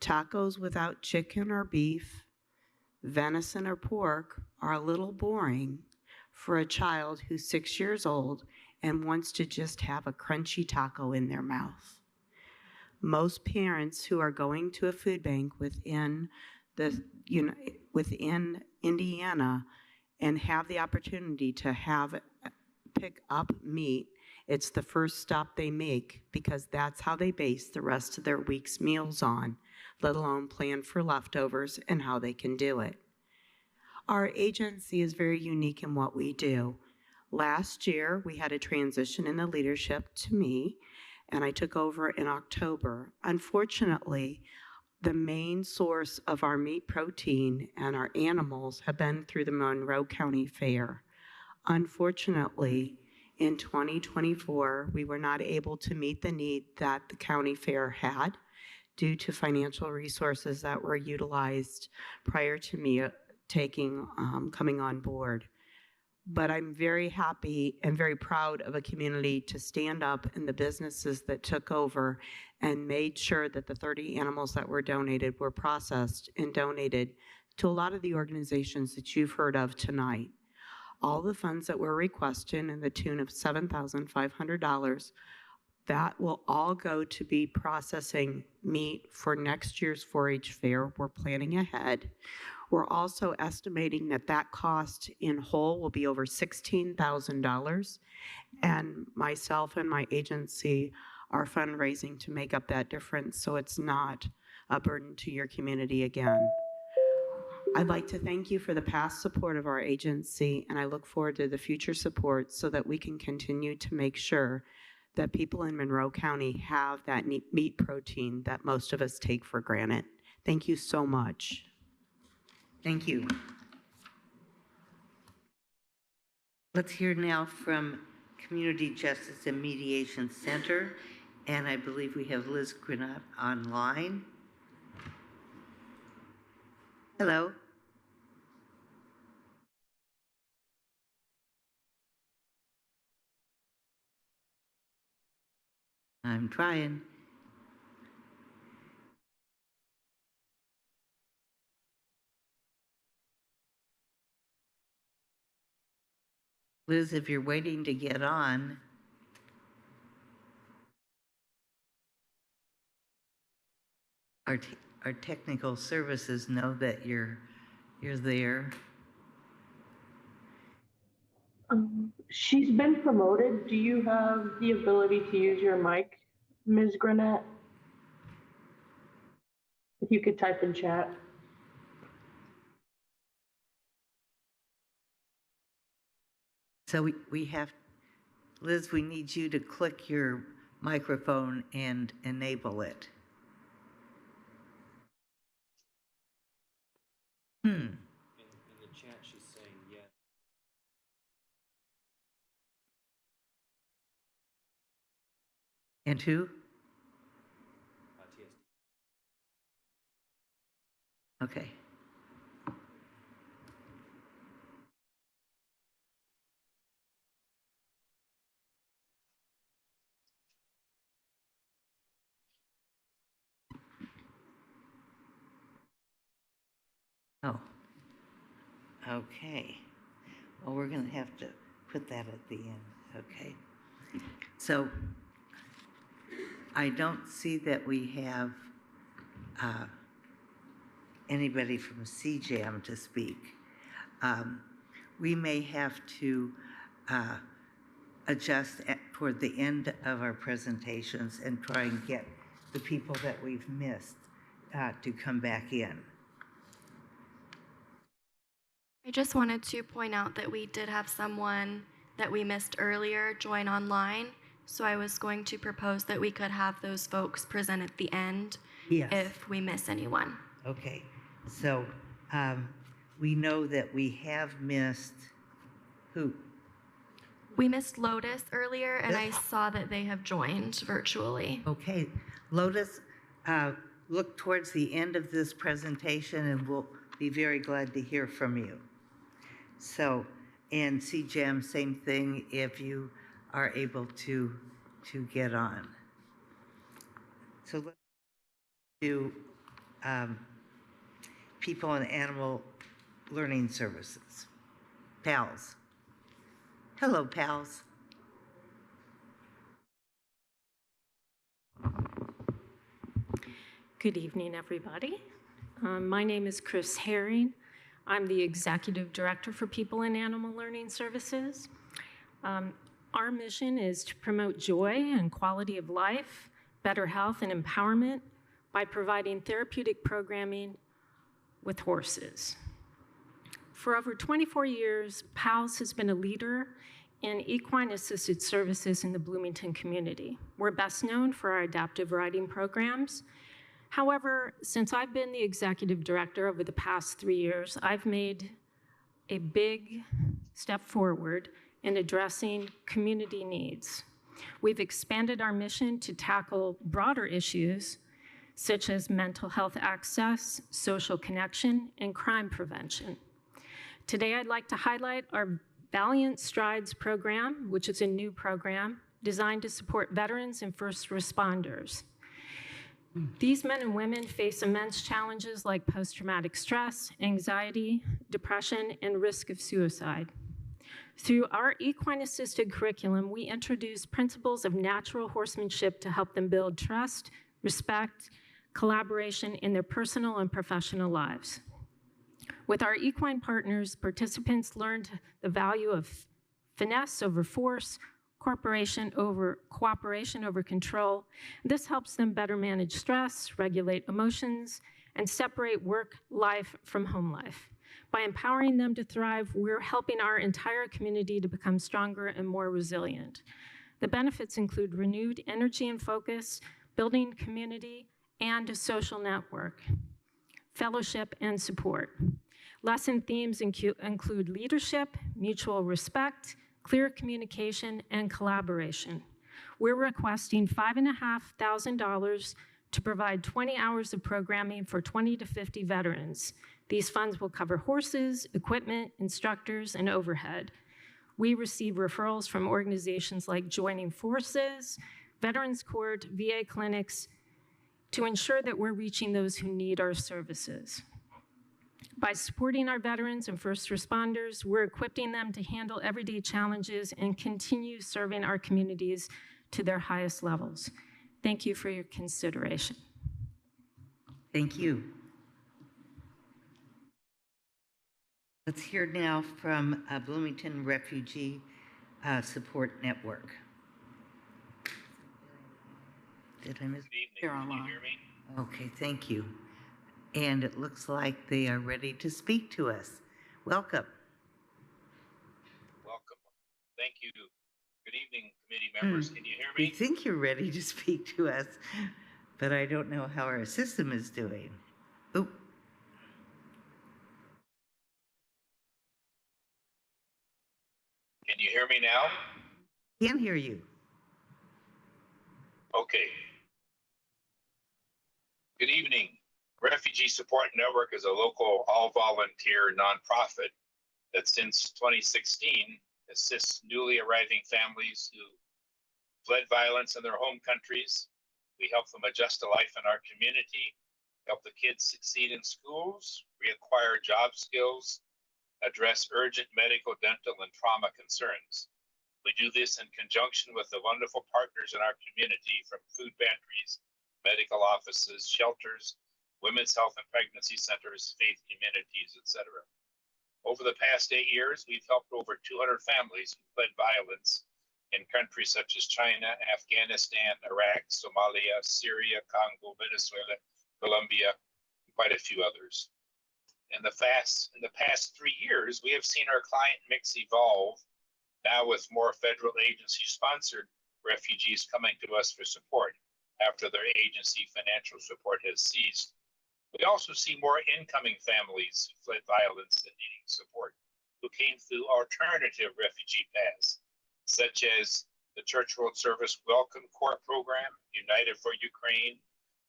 Tacos without chicken or beef, venison or pork are a little boring for a child who's 6 years old and wants to just have a crunchy taco in their mouth. Most parents who are going to a food bank within Indiana and have the opportunity to pick up meat, it's the first stop they make because that's how they base the rest of their week's meals on, let alone plan for leftovers and how they can do it. Our agency is very unique in what we do. Last year, we had a transition in the leadership to me, and I took over in October. Unfortunately, the main source of our meat protein and our animals have been through the Monroe County Fair. Unfortunately, in 2024, we were not able to meet the need that the county fair had due to financial resources that were utilized prior to me coming on board. But I'm very happy and very proud of a community to stand up and the businesses that took over and made sure that the 30 animals that were donated were processed and donated to a lot of the organizations that you've heard of tonight. All the funds that were requested in the tune of $7,500, that will all go to be processing meat for next year's 4-H fair. We're planning ahead. We're also estimating that that cost in whole will be over $16,000, and myself and my agency are fundraising to make up that difference so it's not a burden to your community again. I'd like to thank you for the past support of our agency, and I look forward to the future support so that we can continue to make sure that people in Monroe County have that meat protein that most of us take for granted. Thank you so much. Thank you. Let's hear now from Community Justice and Mediation Center, and I believe we have Liz Granat online. Hello. I'm trying. Liz, if you're waiting to get on, our technical services know that you're there. She's been promoted. Do you have the ability to use your mic, Ms. Granat? If you could type in chat. So we have, Liz, we need you to click your microphone and enable it. In the chat, she's saying yes. And who? TSD. Okay. Oh, okay. Well, we're going to have to put that at the end, okay? So I don't see that we have anybody from CJAM to speak. We may have to adjust toward the end of our presentations and try and get the people that we've missed to come back in. I just wanted to point out that we did have someone that we missed earlier join online. So I was going to propose that we could have those folks present at the end if we miss anyone. Okay, so we know that we have missed who? We missed Lotus earlier, and I saw that they have joined virtually. Okay, Lotus, look towards the end of this presentation and we'll be very glad to hear from you. So, and CJAM, same thing if you are able to get on. So let's do People and Animal Learning Services, PALS. Hello, PALS. Good evening, everybody. My name is Chris Herring. I'm the Executive Director for People and Animal Learning Services. Our mission is to promote joy and quality of life, better health and empowerment by providing therapeutic programming with horses. For over 24 years, PALS has been a leader in equine-assisted services in the Bloomington community. We're best known for our adaptive riding programs. However, since I've been the executive director over the past 3 years, I've made a big step forward in addressing community needs. We've expanded our mission to tackle broader issues such as mental health access, social connection, and crime prevention. Today, I'd like to highlight our Valiant Strides program, which is a new program designed to support veterans and first responders. These men and women face immense challenges like post-traumatic stress, anxiety, depression, and risk of suicide. Through our equine-assisted curriculum, we introduce principles of natural horsemanship to help them build trust, respect, collaboration in their personal and professional lives. With our equine partners, participants learned the value of finesse over force, cooperation over control. This helps them better manage stress, regulate emotions, and separate work life from home life. By empowering them to thrive, we're helping our entire community to become stronger and more resilient. The benefits include renewed energy and focus, building community and a social network, fellowship and support. Lesson themes include leadership, mutual respect, clear communication, and collaboration. We're requesting $5,500 to provide 20 hours of programming for 20 to 50 veterans. These funds will cover horses, equipment, instructors, and overhead. We receive referrals from organizations like Joining Forces, Veterans Court, VA clinics, to ensure that we're reaching those who need our services. By supporting our veterans and first responders, we're equipping them to handle everyday challenges and continue serving our communities to their highest levels. Thank you for your consideration. Thank you. Let's hear now from Bloomington Refugee Support Network. Did I miss? Good evening. Can you hear me? Okay, thank you. And it looks like they are ready to speak to us. Welcome. Welcome. Thank you. Good evening, committee members. Can you hear We me? think you're ready to speak to us, but I don't know how our system is doing. Oop. Can you hear me now? Can't hear you. Okay. Good evening. Refugee Support Network is a local all-volunteer nonprofit that since 2016 assists newly arriving families who fled violence in their home countries. We help them adjust to life in our community, help the kids succeed in schools, reacquire job skills, address urgent medical, dental, and trauma concerns. We do this in conjunction with the wonderful partners in our community from food pantries, medical offices, shelters, women's health and pregnancy centers, faith communities, etc. Over the past 8 years, we've helped over 200 families who fled violence in countries such as China, Afghanistan, Iraq, Somalia, Syria, Congo, Venezuela, Colombia, and quite a few others. In the past 3 years, we have seen our client mix evolve, now with more federal agency-sponsored refugees coming to us for support after their agency financial support has ceased. We also see more incoming families who fled violence and needing support, who came through alternative refugee paths, such as the Church World Service Welcome Corps program, United for Ukraine,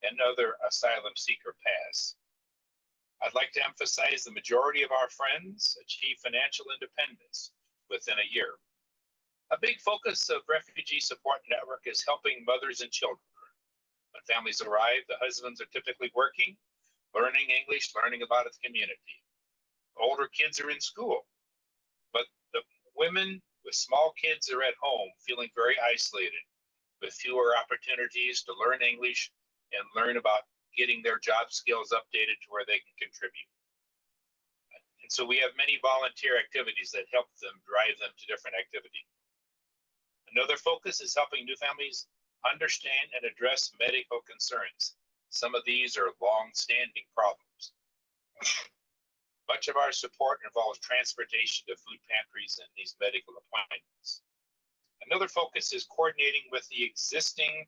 and other asylum seeker paths. I'd like to emphasize the majority of our friends achieve financial independence within a year. A big focus of Refugee Support Network is helping mothers and children. When families arrive, the husbands are typically working, learning English, learning about the community. Older kids are in school, but the women with small kids are at home feeling very isolated with fewer opportunities to learn English and learn about getting their job skills updated to where they can contribute. And so we have many volunteer activities that help them, drive them to different activity. Another focus is helping new families understand and address medical concerns. Some of these are long-standing problems. Much of our support involves transportation to food pantries and these medical appointments. Another focus is coordinating with the existing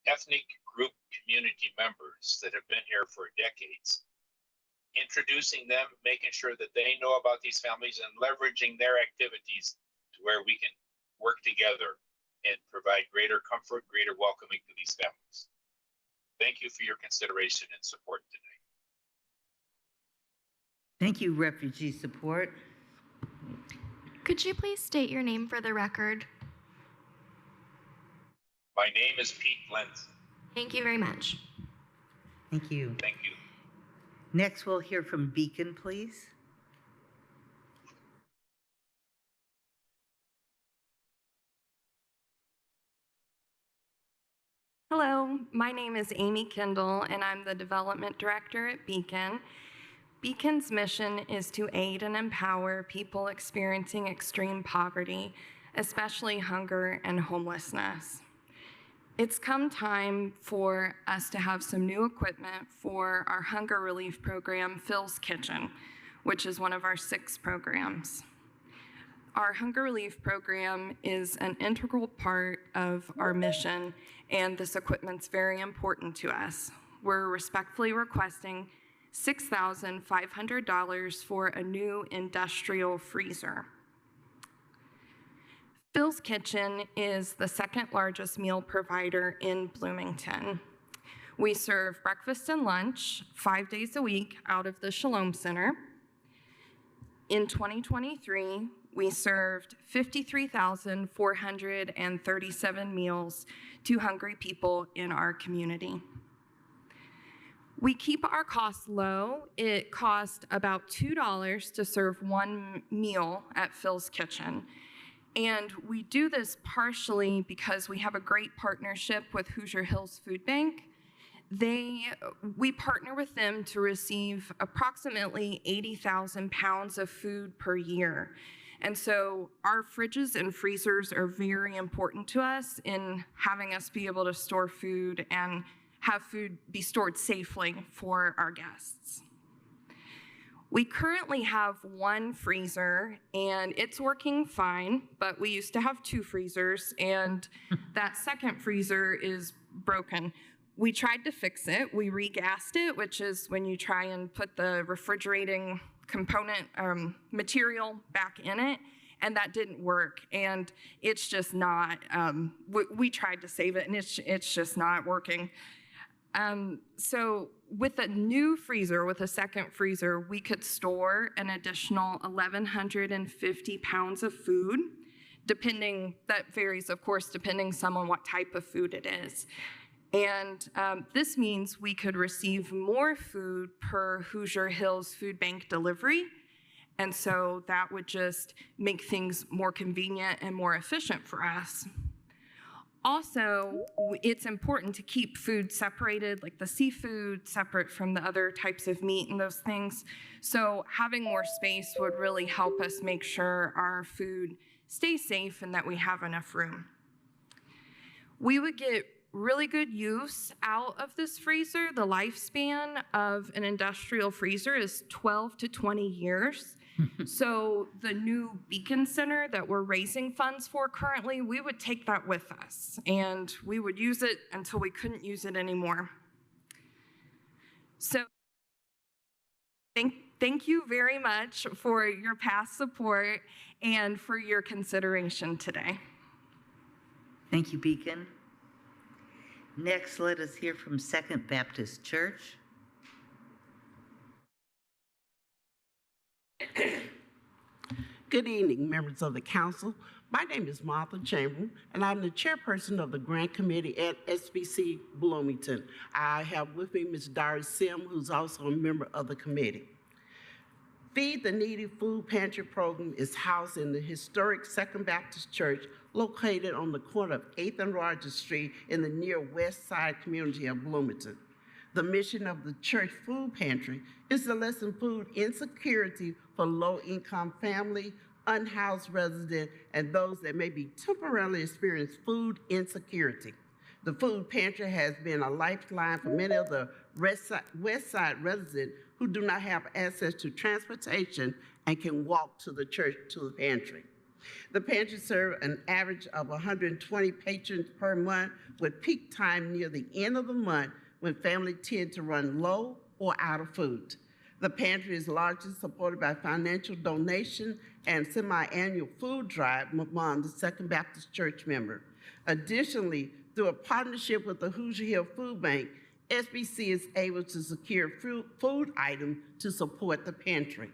ethnic group community members that have been here for decades, introducing them, making sure that they know about these families and leveraging their activities to where we can work together and provide greater comfort, greater welcoming to these families. Thank you for your consideration and support today. Thank you, Refugee Support. Could you please state your name for the record? My name is Pete Lenz. Thank you very much. Thank you. Thank you. Next, we'll hear from Beacon, please. Hello, my name is Amy Kendall, and I'm the Development Director at Beacon. Beacon's mission is to aid and empower people experiencing extreme poverty, especially hunger and homelessness. It's come time for us to have some new equipment for our hunger relief program, Phil's Kitchen, which is one of our 6 programs. Our hunger relief program is an integral part of our mission, and this equipment's very important to us. We're respectfully requesting $6,500 for a new industrial freezer. Phil's Kitchen is the 2nd largest meal provider in Bloomington. We serve breakfast and lunch 5 days a week out of the Shalom Center. In 2023, we served 53,437 meals to hungry people in our community. We keep our costs low. It costs about $2 to serve 1 meal at Phil's Kitchen. And we do this partially because we have a great partnership with Hoosier Hills Food Bank. We partner with them to receive approximately 80,000 pounds of food per year. And so our fridges and freezers are very important to us in having us be able to store food and have food be stored safely for our guests. We currently have 1 freezer and it's working fine, but we used to have 2 freezers and that 2nd freezer is broken. We tried to fix it. We regassed it, which is when you try and put the refrigerating component material back in it, and that didn't work. And it's just not, we tried to save it and it's just not working. So with a new freezer, with a 2nd freezer, we could store an additional 1,150 pounds of food, that varies, of course, depending some on what type of food it is. And this means we could receive more food per Hoosier Hills Food Bank delivery. And so that would just make things more convenient and more efficient for us. Also, it's important to keep food separated, like the seafood separate from the other types of meat and those things. So having more space would really help us make sure our food stays safe and that we have enough room. We would get really good use out of this freezer. The lifespan of an industrial freezer is 12 to 20 years. So the new Beacon Center that we're raising funds for currently, we would take that with us and we would use it until we couldn't use it anymore. So thank you very much for your past support and for your consideration today. Thank you, Beacon. Next, let us hear from Second Baptist Church. Good evening, members of the council. My name is Martha Chamberlain, and I'm the chairperson of the grant committee at SBC Bloomington. I have with me Ms. Doris Sim, who's also a member of the committee. Feed the Needy Food Pantry program is housed in the historic Second Baptist Church located on the corner of 8th and Rogers Street in the near west side community of Bloomington. The mission of the church food pantry is to lessen food insecurity for low-income family, unhoused resident, and those that may be temporarily experience food insecurity. The food pantry has been a lifeline for many of the west side residents who do not have access to transportation and can walk to the church to the pantry. The pantry serves an average of 120 patrons per month, with peak time near the end of the month when families tend to run low or out of food. The pantry is largely supported by financial donation and semi-annual food drive among the Second Baptist Church members. Additionally, through a partnership with the Hoosier Hill Food Bank, SBC is able to secure food items to support the pantry.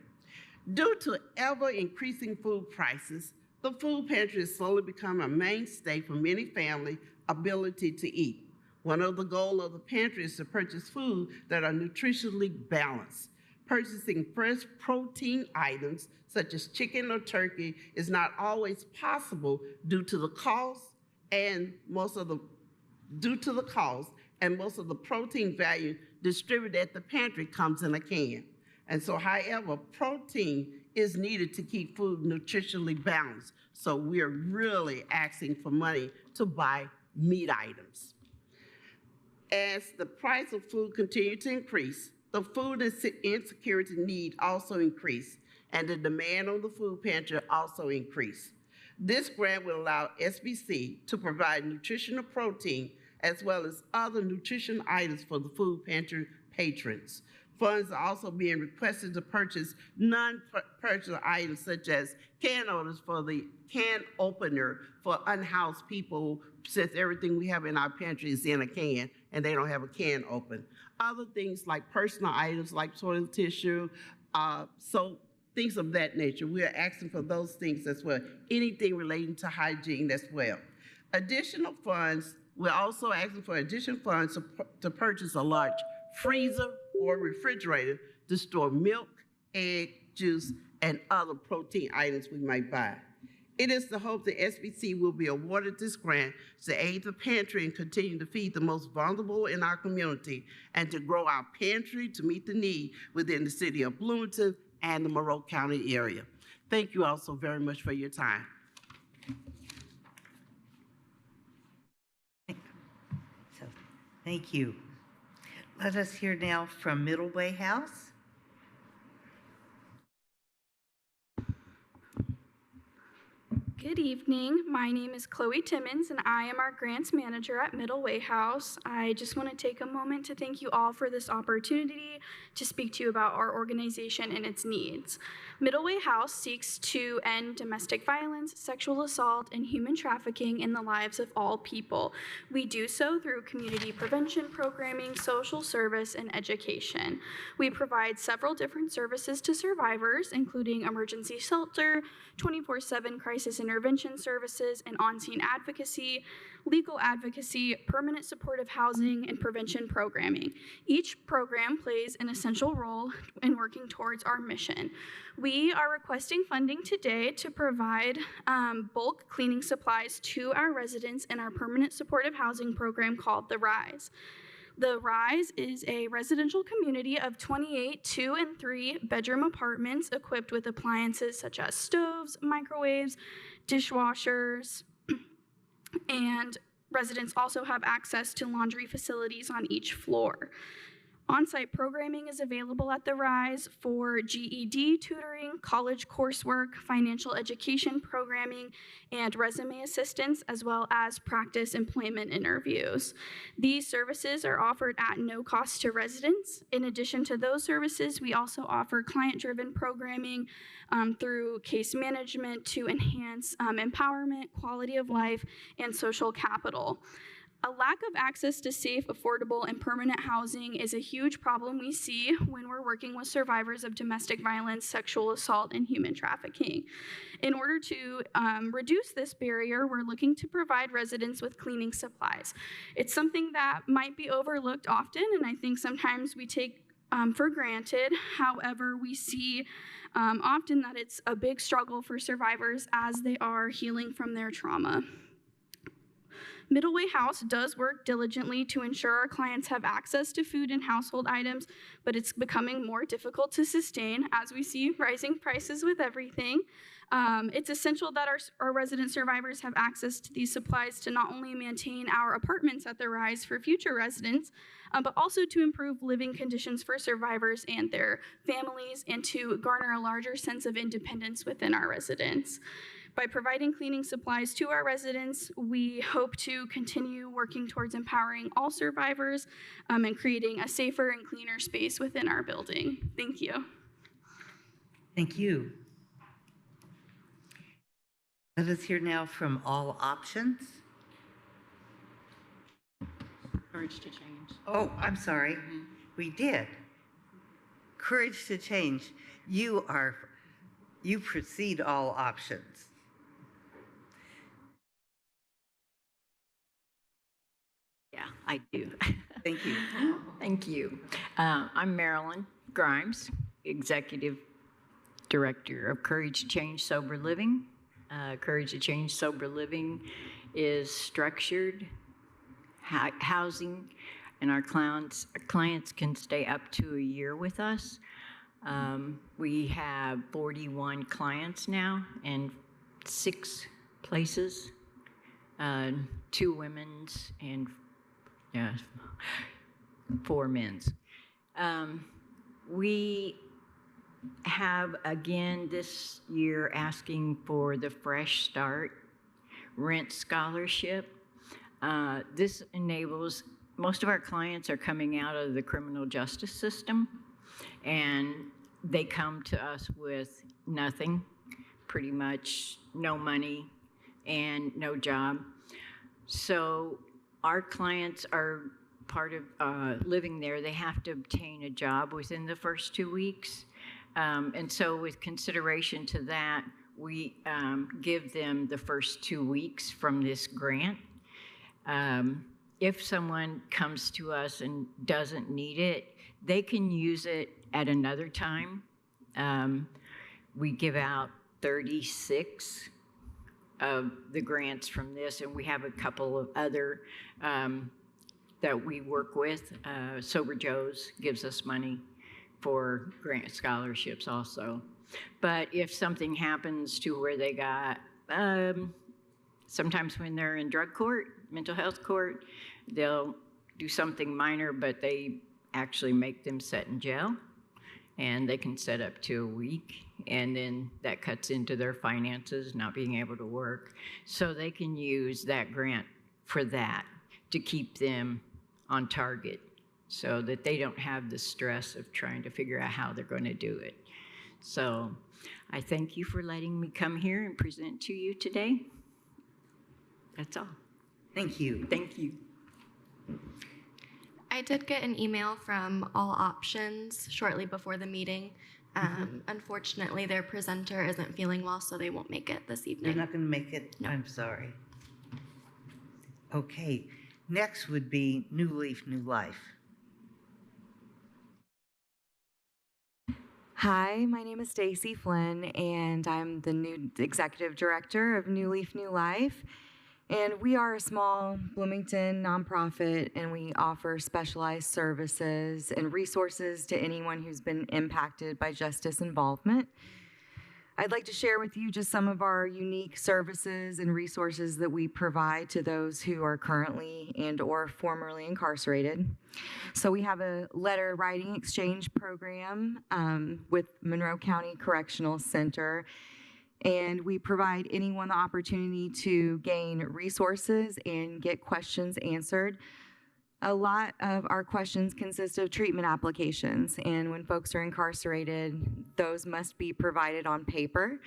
Due to ever-increasing food prices, the food pantry has slowly become a mainstay for many families' ability to eat. One of the goals of the pantry is to purchase food that are nutritionally balanced. Purchasing fresh protein items such as chicken or turkey is not always possible due to the cost, and most of the protein value distributed at the pantry comes in a can. And so, however, protein is needed to keep food nutritionally balanced. So we're really asking for money to buy meat items. As the price of food continues to increase, the food insecurity need also increase, and the demand on the food pantry also increase. This grant will allow SBC to provide nutritional protein as well as other nutrition items for the food pantry patrons. Funds are also being requested to purchase non-perishable items such as can openers for the can opener for unhoused people, since everything we have in our pantry is in a can and they don't have a can open. Other things like personal items like toilet tissue, soap, things of that nature. We are asking for those things as well. Anything relating to hygiene as well. Additional funds, we're also asking for additional funds to purchase a large freezer or refrigerator to store milk, egg, juice, and other protein items we might buy. It is the hope that SBC will be awarded this grant to aid the pantry and continue to feed the most vulnerable in our community and to grow our pantry to meet the need within the city of Bloomington and the Monroe County area. Thank you all so very much for your time. Thank you. Let us hear now from Middle Way House. Good evening. My name is Chloe Timmons, and I am our grants manager at Middle Way House. I just want to take a moment to thank you all for this opportunity to speak to you about our organization and its needs. Middle Way House seeks to end domestic violence, sexual assault, and human trafficking in the lives of all people. We do so through community prevention programming, social service, and education. We provide several different services to survivors, including emergency shelter, 24/7 crisis intervention services, and on-scene advocacy, legal advocacy, permanent supportive housing, and prevention programming. Each program plays an essential role in working towards our mission. We are requesting funding today to provide bulk cleaning supplies to our residents in our permanent supportive housing program called The Rise. The Rise is a residential community of 28 2- and 3-bedroom apartments equipped with appliances such as stoves, microwaves, dishwashers, and residents also have access to laundry facilities on each floor. On-site programming is available at The Rise for GED tutoring, college coursework, financial education programming, and resume assistance, as well as practice employment interviews. These services are offered at no cost to residents. In addition to those services, we also offer client-driven programming through case management to enhance empowerment, quality of life, and social capital. A lack of access to safe, affordable, and permanent housing is a huge problem we see when we're working with survivors of domestic violence, sexual assault, and human trafficking. In order to reduce this barrier, we're looking to provide residents with cleaning supplies. It's something that might be overlooked often, and I think sometimes we take for granted. However, we see often that it's a big struggle for survivors as they are healing from their trauma. Middle Way House does work diligently to ensure our clients have access to food and household items, but it's becoming more difficult to sustain as we see rising prices with everything. It's essential that our resident survivors have access to these supplies to not only maintain our apartments at The Rise for future residents, but also to improve living conditions for survivors and their families and to garner a larger sense of independence within our residents. By providing cleaning supplies to our residents, we hope to continue working towards empowering all survivors and creating a safer and cleaner space within our building. Thank you. Thank you. Let us hear now from All Options. Courage to change. Oh, I'm sorry. We did. Courage to Change. You precede All Options. Yeah, I do. Thank you. Thank you. I'm Marilyn Grimes, Executive Director of Courage to Change Sober Living. Courage to Change Sober Living is structured housing, and our clients can stay up to a year with us. We have 41 clients now and 6 places, 2 women's and 4 men's. We have again this year asking for the Fresh Start Rent Scholarship. This enables, most of our clients are coming out of the criminal justice system, and they come to us with nothing, pretty much no money and no job. So our clients are part of living there. They have to obtain a job within the first 2 weeks. And so with consideration to that, we give them the first 2 weeks from this grant. If someone comes to us and doesn't need it, they can use it at another time. We give out 36 of the grants from this, and we have a couple of other that we work with. Sober Joe's gives us money for grant scholarships also. But if something happens to where they got, sometimes when they're in drug court, mental health court, they'll do something minor, but they actually make them sit in jail, and they can sit up to a week, and then that cuts into their finances, not being able to work. So they can use that grant for that to keep them on target so that they don't have the stress of trying to figure out how they're going to do it. So I thank you for letting me come here and present to you today. That's all. Thank you. Thank you. I did get an email from All Options shortly before the meeting. Unfortunately, their presenter isn't feeling well, so they won't make it this evening. You're not going to make it? No. I'm sorry. Okay. Next would be New Leaf, New Life. Hi, my name is Stacy Flynn, and I'm the new executive director of New Leaf, New Life. And we are a small Bloomington nonprofit, and we offer specialized services and resources to anyone who's been impacted by justice involvement. I'd like to share with you just some of our unique services and resources that we provide to those who are currently and or formerly incarcerated. So we have a letter writing exchange program with Monroe County Correctional Center, and we provide anyone the opportunity to gain resources and get questions answered. A lot of our questions consist of treatment applications, and when folks are incarcerated, those must be provided on paper.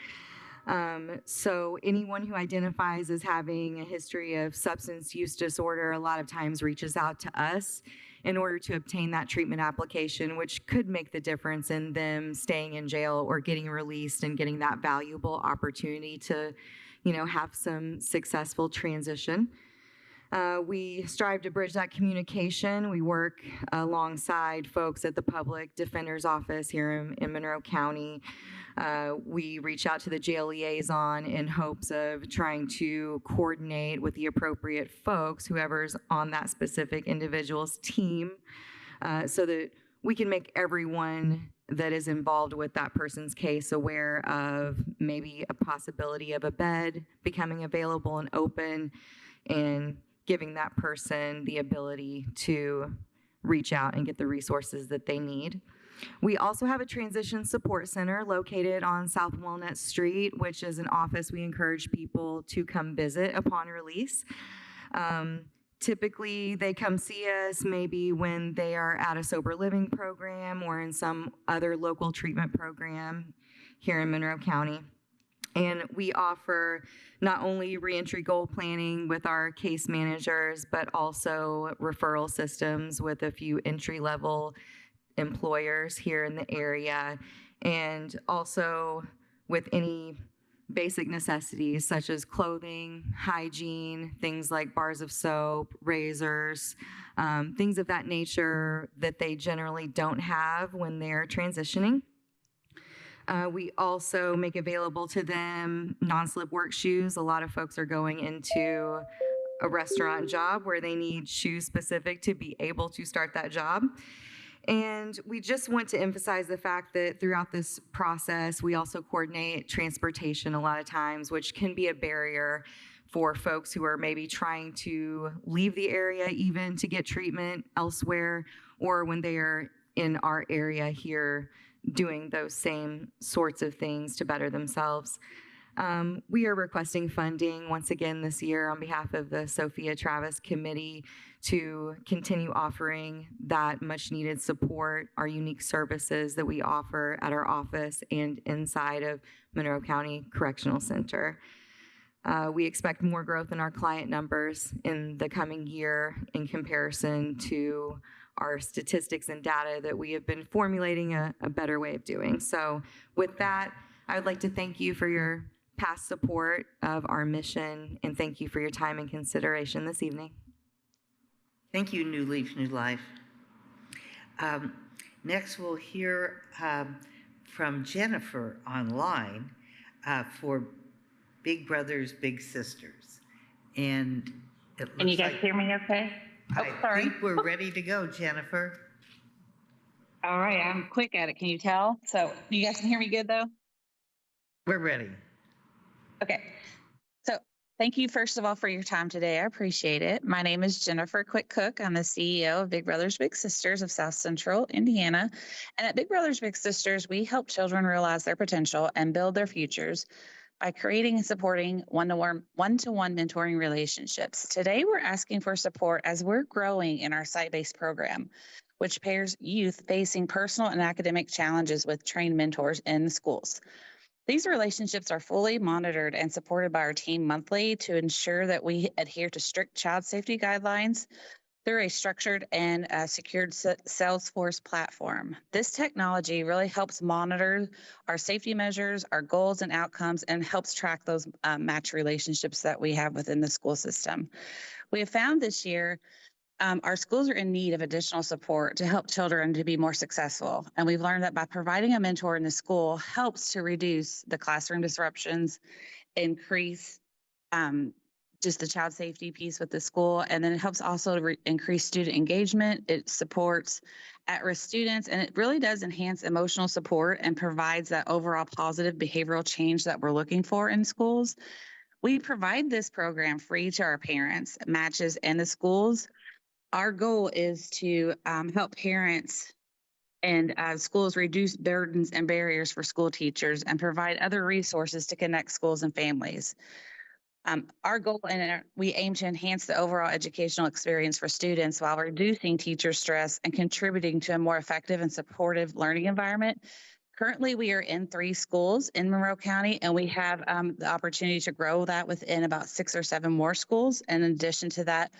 So anyone who identifies as having a history of substance use disorder a lot of times reaches out to us in order to obtain that treatment application, which could make the difference in them staying in jail or getting released and getting that valuable opportunity to, have some successful transition. We strive to bridge that communication. We work alongside folks at the Public Defender's Office here in Monroe County. We reach out to the jail liaison in hopes of trying to coordinate with the appropriate folks, whoever's on that specific individual's team, so that we can make everyone that is involved with that person's case aware of maybe a possibility of a bed becoming available and open, and giving that person the ability to reach out and get the resources that they need. We also have a transition support center located on South Walnut Street, which is an office we encourage people to come visit upon release. Typically, they come see us maybe when they are at a sober living program or in some other local treatment program here in Monroe County. And we offer not only reentry goal planning with our case managers, but also referral systems with a few entry-level employers here in the area, and also with any basic necessities such as clothing, hygiene, things like bars of soap, razors, things of that nature that they generally don't have when they're transitioning. We also make available to them non-slip work shoes. A lot of folks are going into a restaurant job where they need shoes specific to be able to start that job. And we just want to emphasize the fact that throughout this process, we also coordinate transportation a lot of times, which can be a barrier for folks who are maybe trying to leave the area even to get treatment elsewhere, or when they are in our area here doing those same sorts of things to better themselves. We are requesting funding once again this year on behalf of the Sophia Travis Committee to continue offering that much needed support, our unique services that we offer at our office and inside of Monroe County Correctional Center. We expect more growth in our client numbers in the coming year in comparison to our statistics and data that we have been formulating a better way of doing. So with that, I would like to thank you for your past support of our mission, and thank you for your time and consideration this evening. Thank you, New Leaf, New Life. Next, we'll hear from Jennifer online for Big Brothers, Big Sisters. And it looks Can you guys like, hear me okay? Oh, I think we're ready to go, Jennifer. All right, I'm quick at it. Can you tell? So you guys can hear me good though? We're ready. Okay. So thank you first of all for your time today. I appreciate it. My name is Jennifer Quick Cook. I'm the CEO of Big Brothers Big Sisters of South Central Indiana. And at Big Brothers Big Sisters, we help children realize their potential and build their futures by creating and supporting one-to-one mentoring relationships. Today, we're asking for support as we're growing in our site-based program, which pairs youth facing personal and academic challenges with trained mentors in the schools. These relationships are fully monitored and supported by our team monthly to ensure that we adhere to strict child safety guidelines through a structured and secured Salesforce platform. This technology really helps monitor our safety measures, our goals and outcomes, and helps track those match relationships that we have within the school system. We have found this year our schools are in need of additional support to help children to be more successful. And we've learned that by providing a mentor in the school helps to reduce the classroom disruptions, increase just the child safety piece with the school, and then it helps also to increase student engagement. It supports at-risk students, and it really does enhance emotional support and provides that overall positive behavioral change that we're looking for in schools. We provide this program free to our parents, matches, and the schools. Our goal is to help parents and schools reduce burdens and barriers for school teachers and provide other resources to connect schools and families. Our goal, and we aim to enhance the overall educational experience for students while reducing teacher stress and contributing to a more effective and supportive learning environment. Currently, we are in 3 schools in Monroe County, and we have the opportunity to grow that within about 6 or 7 more schools. And in addition to that,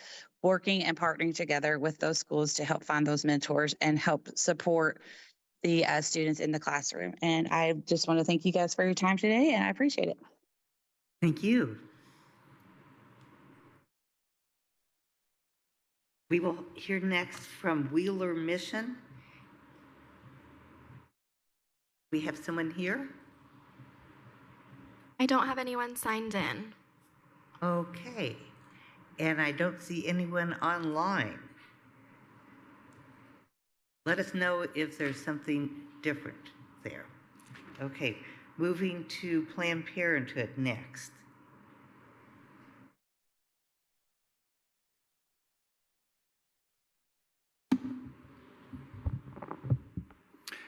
working and partnering together with those schools to help find those mentors and help support the students in the classroom. And I just want to thank you guys for your time today, and I appreciate it. Thank you. We will hear next from Wheeler Mission. We have someone here? I don't have anyone signed in. Okay. And I don't see anyone online. Let us know if there's something different there. Okay, moving to Planned Parenthood next.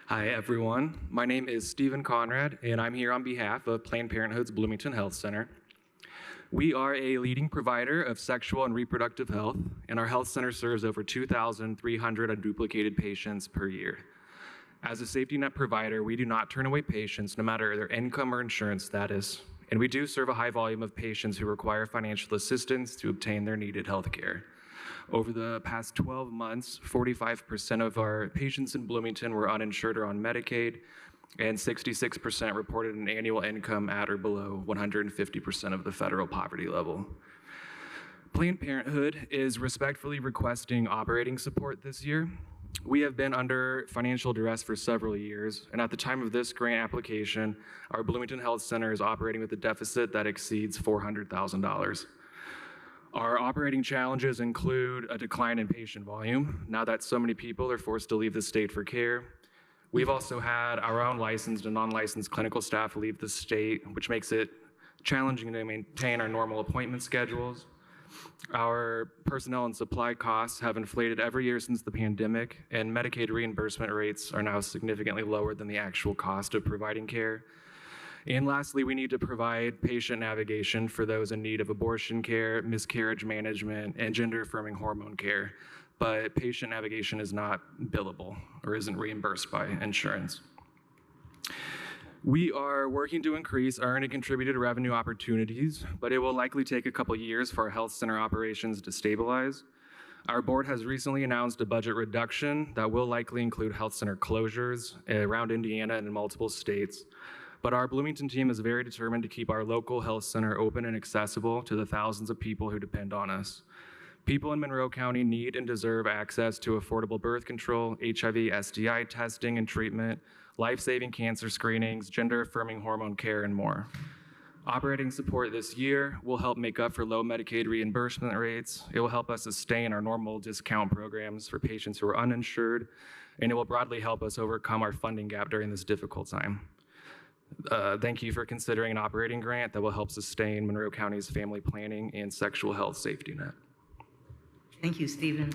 Hi, everyone. My name is Stephen Conrad, and I'm here on behalf of Planned Parenthood's Bloomington Health Center. We are a leading provider of sexual and reproductive health, and our health center serves over 2,300 unduplicated patients per year. As a safety net provider, we do not turn away patients no matter their income or insurance status, and we do serve a high volume of patients who require financial assistance to obtain their needed health care. Over the past 12 months, 45% of our patients in Bloomington were uninsured or on Medicaid, and 66% reported an annual income at or below 150% of the federal poverty level. Planned Parenthood is respectfully requesting operating support this year. We have been under financial duress for several years, and at the time of this grant application, our Bloomington Health Center is operating with a deficit that exceeds $400,000. Our operating challenges include a decline in patient volume, now that so many people are forced to leave the state for care. We've also had our own licensed and non-licensed clinical staff leave the state, which makes it challenging to maintain our normal appointment schedules. Our personnel and supply costs have inflated every year since the pandemic, and Medicaid reimbursement rates are now significantly lower than the actual cost of providing care. And lastly, we need to provide patient navigation for those in need of abortion care, miscarriage management, and gender-affirming hormone care. But patient navigation is not billable or isn't reimbursed by insurance. We are working to increase earned and contributed revenue opportunities, but it will likely take a couple years for our health center operations to stabilize. Our board has recently announced a budget reduction that will likely include health center closures around Indiana and in multiple states. But our Bloomington team is very determined to keep our local health center open and accessible to the thousands of people who depend on us. People in Monroe County need and deserve access to affordable birth control, HIV, STI testing and treatment, life-saving cancer screenings, gender-affirming hormone care, and more. Operating support this year will help make up for low Medicaid reimbursement rates. It will help us sustain our normal discount programs for patients who are uninsured, and it will broadly help us overcome our funding gap during this difficult time. Thank you for considering an operating grant that will help sustain Monroe County's family planning and sexual health safety net. Thank you, Stephen.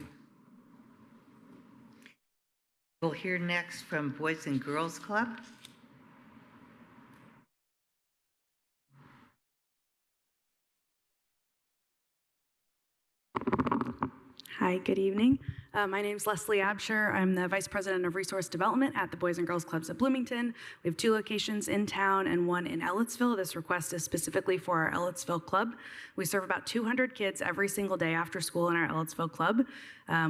We'll hear next from Boys and Girls Club. Hi, good evening. My name is Leslie Absher. I'm the Vice President of Resource Development at the Boys and Girls Clubs of Bloomington. We have 2 locations in town and 1 in Ellettsville. This request is specifically for our Ellettsville Club. We serve about 200 kids every single day after school in our Ellettsville Club.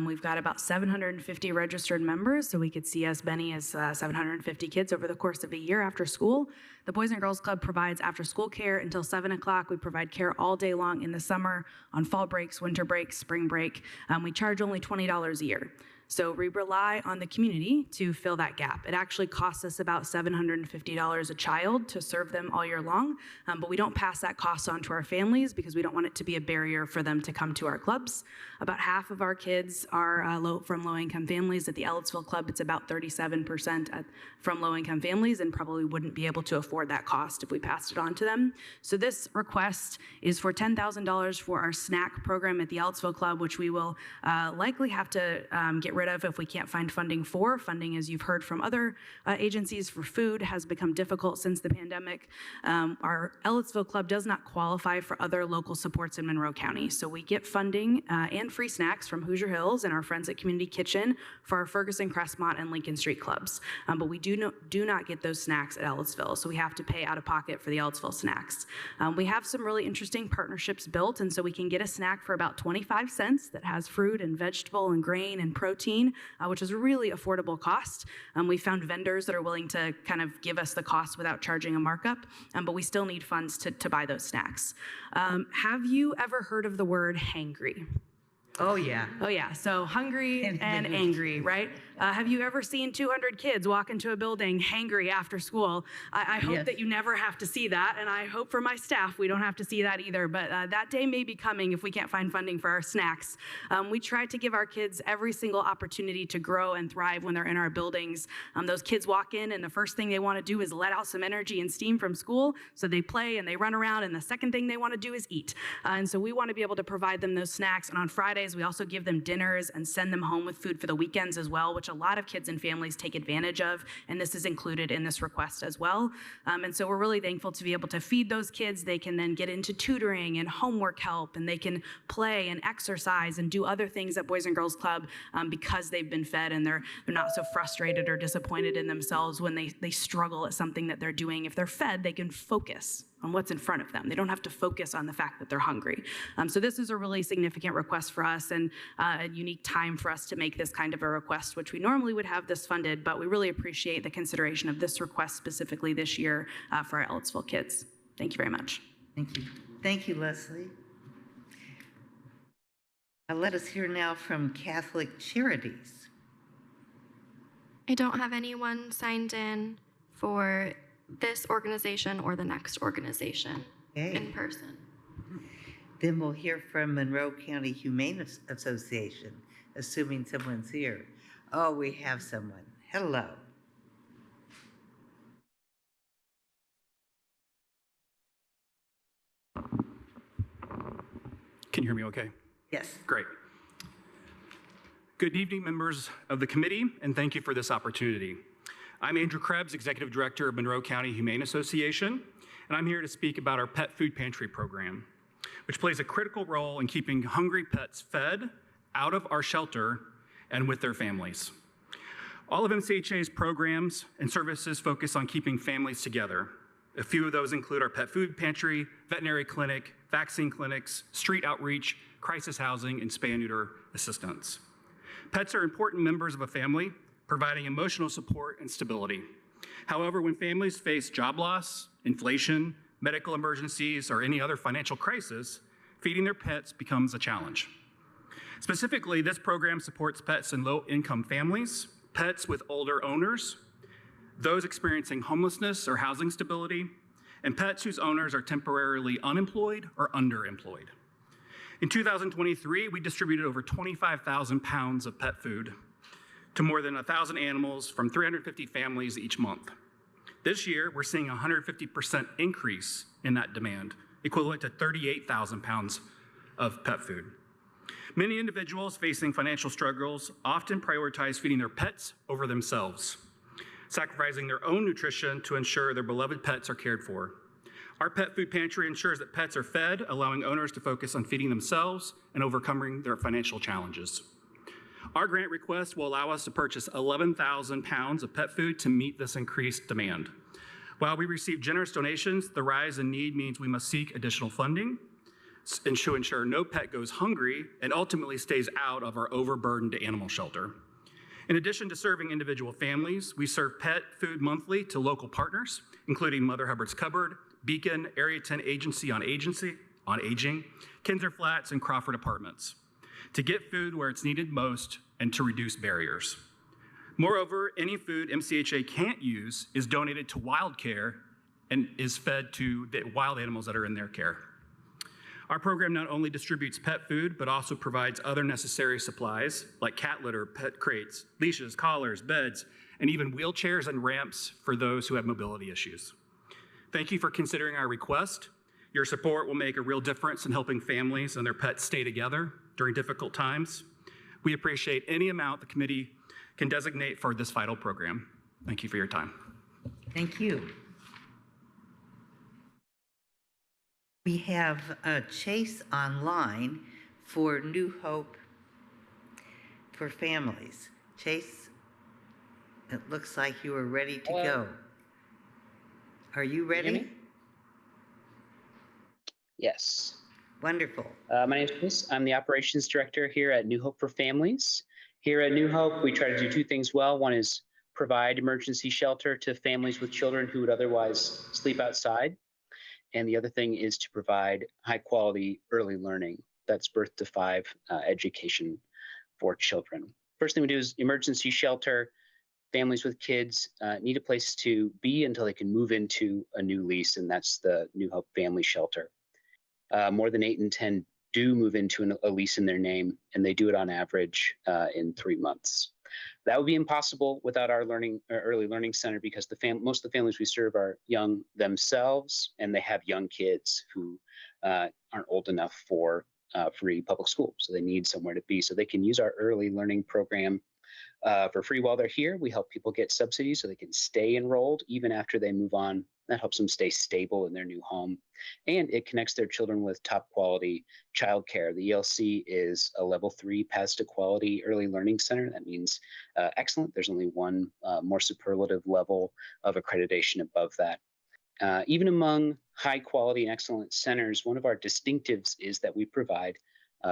We've got about 750 registered members, so we could see as many as 750 kids over the course of a year after school. The Boys and Girls Club provides after-school care until 7 o'clock. We provide care all day long in the summer, on fall breaks, winter breaks, spring break. We charge only $20 a year. So we rely on the community to fill that gap. It actually costs us about $750 a child to serve them all year long, but we don't pass that cost on to our families because we don't want it to be a barrier for them to come to our clubs. About half of our kids are from low-income families. At the Ellettsville Club, it's about 37% from low-income families and probably wouldn't be able to afford that cost if we passed it on to them. So this request is for $10,000 for our snack program at the Ellettsville Club, which we will likely have to get rid of if we can't find funding for. Funding, as you've heard from other agencies for food, has become difficult since the pandemic. Our Ellettsville Club does not qualify for other local supports in Monroe County. So we get funding and free snacks from Hoosier Hills and our friends at Community Kitchen for our Ferguson, Crestmont, and Lincoln Street clubs. But we do not get those snacks at Ellettsville, so we have to pay out of pocket for the Ellettsville snacks. We have some really interesting partnerships built, and so we can get a snack for about 25 cents that has fruit and vegetable and grain and protein, which is a really affordable cost. We found vendors that are willing to kind of give us the cost without charging a markup, but we still need funds to buy those snacks. Have you ever heard of the word hangry? Oh, yeah. Oh, yeah. So hungry and angry, right? Have you ever seen 200 kids walk into a building hangry after school? I hope that you never have to see that, and I hope for my staff we don't have to see that either, but that day may be coming if we can't find funding for our snacks. We try to give our kids every single opportunity to grow and thrive when they're in our buildings. Those kids walk in, and the first thing they want to do is let out some energy and steam from school, so they play and they run around, and the second thing they want to do is eat. And so we want to be able to provide them those snacks, and on Friday holidays. We also give them dinners and send them home with food for the weekends as well, which a lot of kids and families take advantage of, and this is included in this request as well. And so we're really thankful to be able to feed those kids. They can then get into tutoring and homework help, and they can play and exercise and do other things at Boys and Girls Club because they've been fed, and they're not so frustrated or disappointed in themselves when they struggle at something that they're doing. If they're fed, they can focus on what's in front of them. They don't have to focus on the fact that they're hungry. So this is a really significant request for us, and a unique time for us to make this kind of a request, which we normally would have this funded, but we really appreciate the consideration of this request specifically this year for our Ellettsville kids. Thank you very much. Thank you. Thank you, Leslie. Let us hear now from Catholic Charities. I don't have anyone signed in for this organization or the next organization in person. Then we'll hear from Monroe County Humane Association, assuming someone's here. Oh, we have someone. Hello. Can you hear me okay? Yes. Great. Good evening, members of the committee, and thank you for this opportunity. I'm Andrew Krebs, Executive Director of Monroe County Humane Association, and I'm here to speak about our Pet Food Pantry program, which plays a critical role in keeping hungry pets fed, out of our shelter, and with their families. All of MCHA's programs and services focus on keeping families together. A few of those include our Pet Food Pantry, veterinary clinic, vaccine clinics, street outreach, crisis housing, and spay and neuter assistance. Pets are important members of a family, providing emotional support and stability. However, when families face job loss, inflation, medical emergencies, or any other financial crisis, feeding their pets becomes a challenge. Specifically, this program supports pets in low-income families, pets with older owners, those experiencing homelessness or housing stability, and pets whose owners are temporarily unemployed or underemployed. In 2023, we distributed over 25,000 pounds of pet food to more than 1,000 animals from 350 families each month. This year, we're seeing a 150% increase in that demand, equivalent to 38,000 pounds of pet food. Many individuals facing financial struggles often prioritize feeding their pets over themselves, sacrificing their own nutrition to ensure their beloved pets are cared for. Our Pet Food Pantry ensures that pets are fed, allowing owners to focus on feeding themselves and overcoming their financial challenges. Our grant request will allow us to purchase 11,000 pounds of pet food to meet this increased demand. While we receive generous donations, the rise in need means we must seek additional funding and to ensure no pet goes hungry and ultimately stays out of our overburdened animal shelter. In addition to serving individual families, we serve pet food monthly to local partners, including Mother Hubbard's Cupboard, Beacon, Area 10 Agency on Aging, Kinzer Flats, and Crawford Apartments, to get food where it's needed most and to reduce barriers. Moreover, any food MCHA can't use is donated to Wild Care and is fed to the wild animals that are in their care. Our program not only distributes pet food, but also provides other necessary supplies like cat litter, pet crates, leashes, collars, beds, and even wheelchairs and ramps for those who have mobility issues. Thank you for considering our request. Your support will make a real difference in helping families and their pets stay together during difficult times. We appreciate any amount the committee can designate for this vital program. Thank you for your time. Thank you. We have Chase online for New Hope for Families. Chase, it looks like you are ready to go. Are you ready? Yes. Wonderful. My name is Chris. I'm the Operations Director here at New Hope for Families. Here at New Hope, we try to do two things well. One is provide emergency shelter to families with children who would otherwise sleep outside. And the other thing is to provide high quality early learning. That's birth to 5 education for children. First thing we do is emergency shelter. Families with kids need a place to be until they can move into a new lease, and that's the New Hope Family Shelter. More than 8 in 10 do move into a lease in their name, and they do it on average in 3 months. That would be impossible without our early learning center, because most of the families we serve are young themselves, and they have young kids who aren't old enough for free public school. So they need somewhere to be. So they can use our early learning program for free while they're here. We help people get subsidies so they can stay enrolled even after they move on. That helps them stay stable in their new home. And it connects their children with top quality childcare. The ELC is a level 3 Paths to Quality Early Learning Center. That means excellent. There's only one more superlative level of accreditation above that. Even among high quality and excellent centers, one of our distinctives is that we provide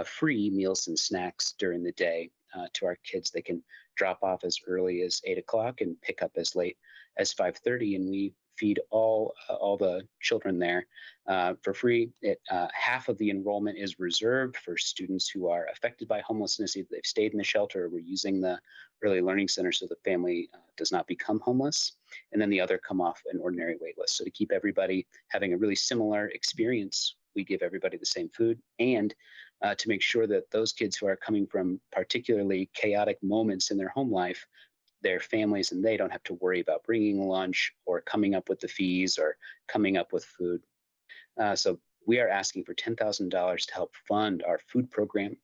free meals and snacks during the day to our kids. They can drop off as early as 8 o'clock and pick up as late as 5:30, and we feed all the children there for free. Half of the enrollment is reserved for students who are affected by homelessness. Either they've stayed in the shelter or we're using the early learning center so the family does not become homeless. And then the other come off an ordinary wait list. So to keep everybody having a really similar experience, we give everybody the same food, and to make sure that those kids who are coming from particularly chaotic moments in their home life, their families and they don't have to worry about bringing lunch or coming up with the fees or coming up with food. So we are asking for $10,000 to help fund our food program.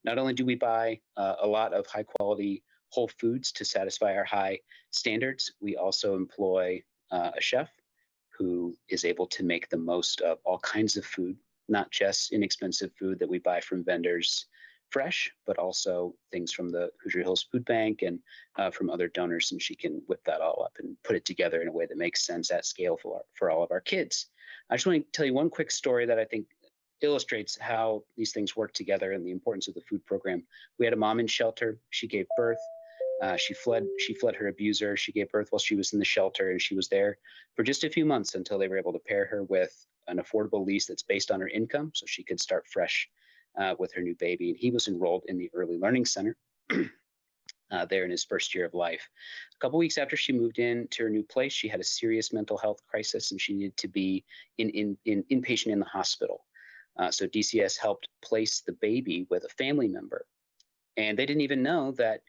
Not only do we buy a lot of high quality whole foods to satisfy our high standards, we also employ a chef who is able to make the most of all kinds of food, not just inexpensive food that we buy from vendors fresh, but also things from the Hoosier Hills Food Bank and from other donors, and she can whip that all up and put it together in a way that makes sense at scale for all of our kids. I just want to tell you one quick story that I think illustrates how these things work together and the importance of the food program. We had a mom in shelter. She gave birth. She fled her abuser. She gave birth while she was in the shelter, and she was there for just a few months until they were able to pair her with an affordable lease that's based on her income, so she could start fresh with her new baby. And he was enrolled in the Early Learning Center there in his first year of life. A couple weeks after she moved in to her new place, she had a serious mental health crisis, and she needed to be inpatient in the hospital. So DCS helped place the baby with a family member, and they didn't even know that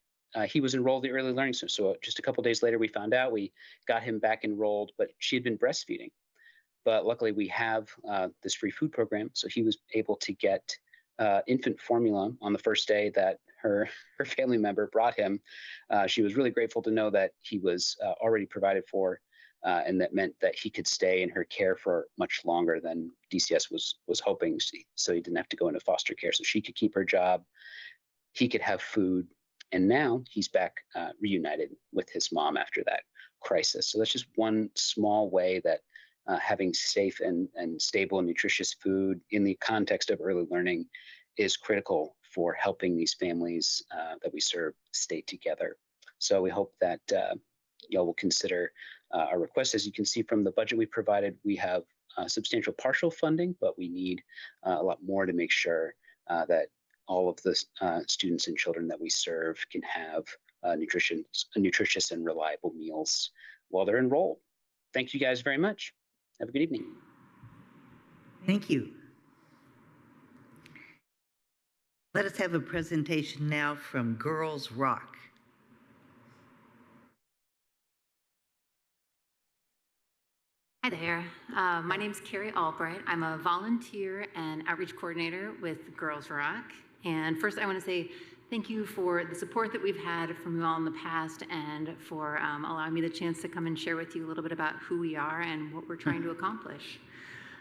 he was enrolled in the Early Learning Center. So just a couple days later, we found out. We got him back enrolled, but she had been breastfeeding. But luckily, we have this free food program, so he was able to get infant formula on the first day that her family member brought him. She was really grateful to know that he was already provided for, and that meant that he could stay in her care for much longer than DCS was hoping. So he didn't have to go into foster care, so she could keep her job, he could have food, and now he's back reunited with his mom after that crisis. So that's just one small way that having safe and stable and nutritious food in the context of early learning is critical for helping these families that we serve stay together. So we hope that y'all will consider our request. As you can see from the budget we provided, we have substantial partial funding, but we need a lot more to make sure that all of the students and children that we serve can have nutritious and reliable meals while they're enrolled. Thank you guys very much. Have a good evening. Thank you. Let us have a presentation now from Girls Rock. Hi there. My name is Carrie Albright. I'm a volunteer and outreach coordinator with Girls Rock. And first, I want to say thank you for the support that we've had from you all in the past, and for allowing me the chance to come and share with you a little bit about who we are and what we're trying to accomplish.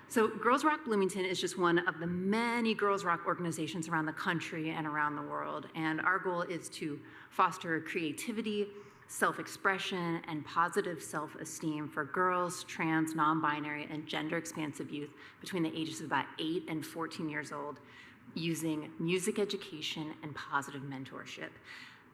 So Girls Rock Bloomington is just one of the many Girls Rock organizations around the country and around the world. And our goal is to foster creativity, self-expression, and positive self-esteem for girls, trans, non-binary, and gender-expansive youth between the ages of about 8 and 14 years old, using music education and positive mentorship.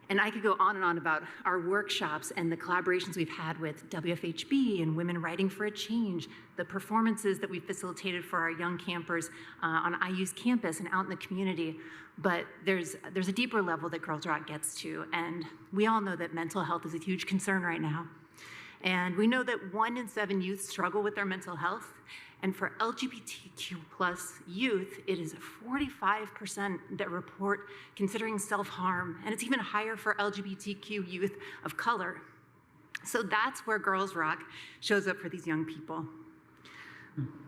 And I could go on and on about our workshops and the collaborations we've had with WFHB and Women Writing for a Change, the performances that we've facilitated for our young campers on IU's campus and out in the community. But there's a deeper level that Girls Rock gets to, and we all know that mental health is a huge concern right now. And we know that 1 in 7 youth struggle with their mental health. And for LGBTQ plus youth, it is 45% that report considering self-harm. And it's even higher for LGBTQ youth of color. So that's where Girls Rock shows up for these young people.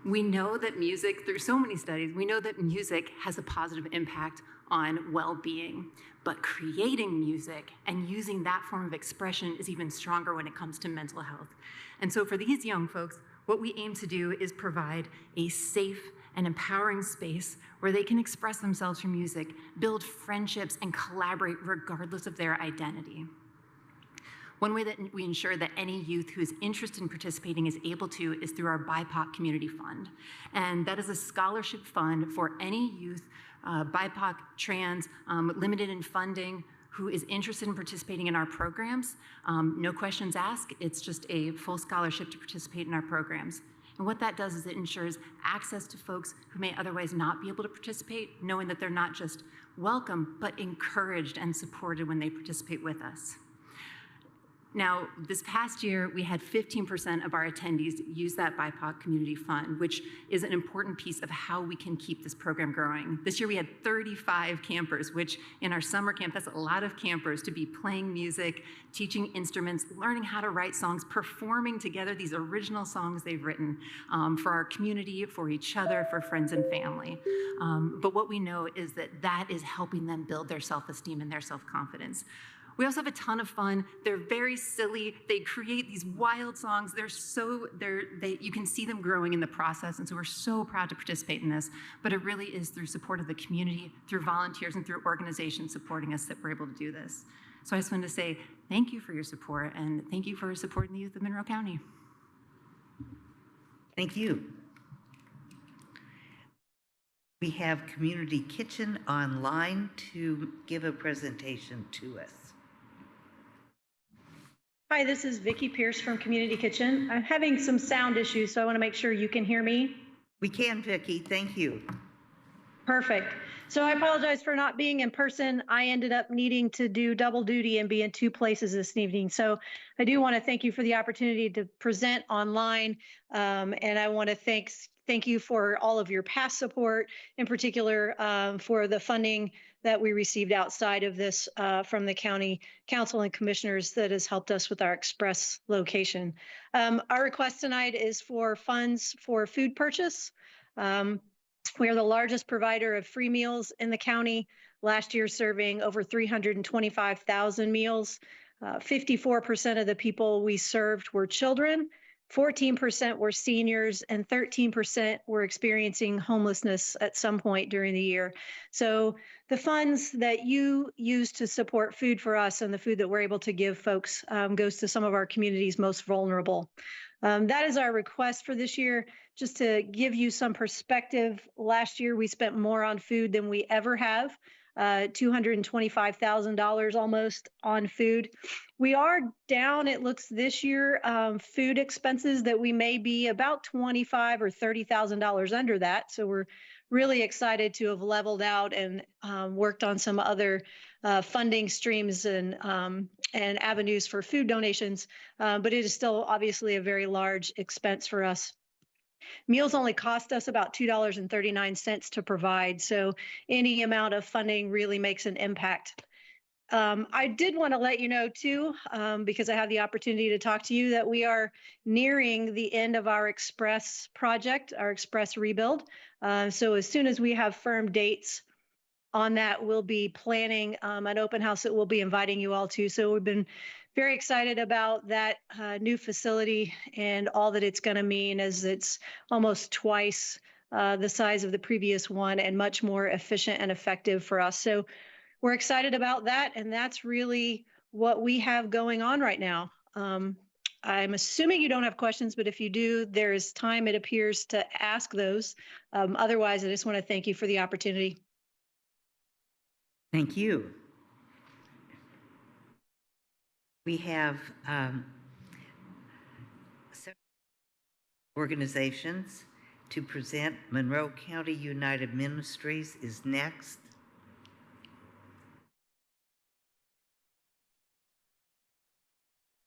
We know that music, through so many studies, we know that music has a positive impact on well-being, but creating music and using that form of expression is even stronger when it comes to mental health. And so for these young folks, what we aim to do is provide a safe and empowering space where they can express themselves through music, build friendships, and collaborate regardless of their identity. One way that we ensure that any youth who is interested in participating is able to is through our BIPOC Community Fund. And that is a scholarship fund for any youth, BIPOC, trans, limited in funding, who is interested in participating in our programs. No questions asked, it's just a full scholarship to participate in our programs. And what that does is it ensures access to folks who may otherwise not be able to participate, knowing that they're not just welcome, but encouraged and supported when they participate with us. Now, this past year, we had 15% of our attendees use that BIPOC Community Fund, which is an important piece of how we can keep this program growing. This year, we had 35 campers, which in our summer camp, that's a lot of campers to be playing music, teaching instruments, learning how to write songs, performing together these original songs they've written for our community, for each other, for friends and family. But what we know is that that is helping them build their self-esteem and their self-confidence. We also have a ton of fun. They're very silly. They create these wild songs. You can see them growing in the process, and so we're so proud to participate in this. But it really is through support of the community, through volunteers, and through organizations supporting us that we're able to do this. So I just wanted to say thank you for your support, and thank you for supporting the youth of Monroe County. Thank you. We have Community Kitchen online to give a presentation to us. Hi, this is Vicki Pierce from Community Kitchen. I'm having some sound issues, so I want to make sure you can hear me. We can, Vicki. Thank you. Perfect. So I apologize for not being in person. I ended up needing to do double duty and be in two places this evening. So I do want to thank you for the opportunity to present online. And I want to thank you for all of your past support, in particular for the funding that we received outside of this from the county council and commissioners that has helped us with our express location. Our request tonight is for funds for food purchase. We are the largest provider of free meals in the county, last year serving over 325,000 meals. 54% of the people we served were children, 14% were seniors, and 13% were experiencing homelessness at some point during the year. So the funds that you use to support food for us and the food that we're able to give folks goes to some of our community's most vulnerable. That is our request for this year. Just to give you some perspective, last year we spent more on food than we ever have. $225,000 almost on food. We are down, it looks this year, food expenses that we may be about $25,000 or $30,000 under that. So we're really excited to have leveled out and worked on some other funding streams and avenues for food donations. But it is still obviously a very large expense for us. Meals only cost us about $2.39 to provide, so any amount of funding really makes an impact. I did want to let you know too, because I have the opportunity to talk to you, that we are nearing the end of our Express project, our Express rebuild. So as soon as we have firm dates on that, we'll be planning an open house that we'll be inviting you all to. So we've been very excited about that new facility and all that it's going to mean, as it's almost twice the size of the previous one and much more efficient and effective for us. So we're excited about that, and that's really what we have going on right now. I'm assuming you don't have questions, but if you do, there is time, it appears, to ask those. Otherwise, I just want to thank you for the opportunity. Thank you. We have several organizations to present. Monroe County United Ministries is next.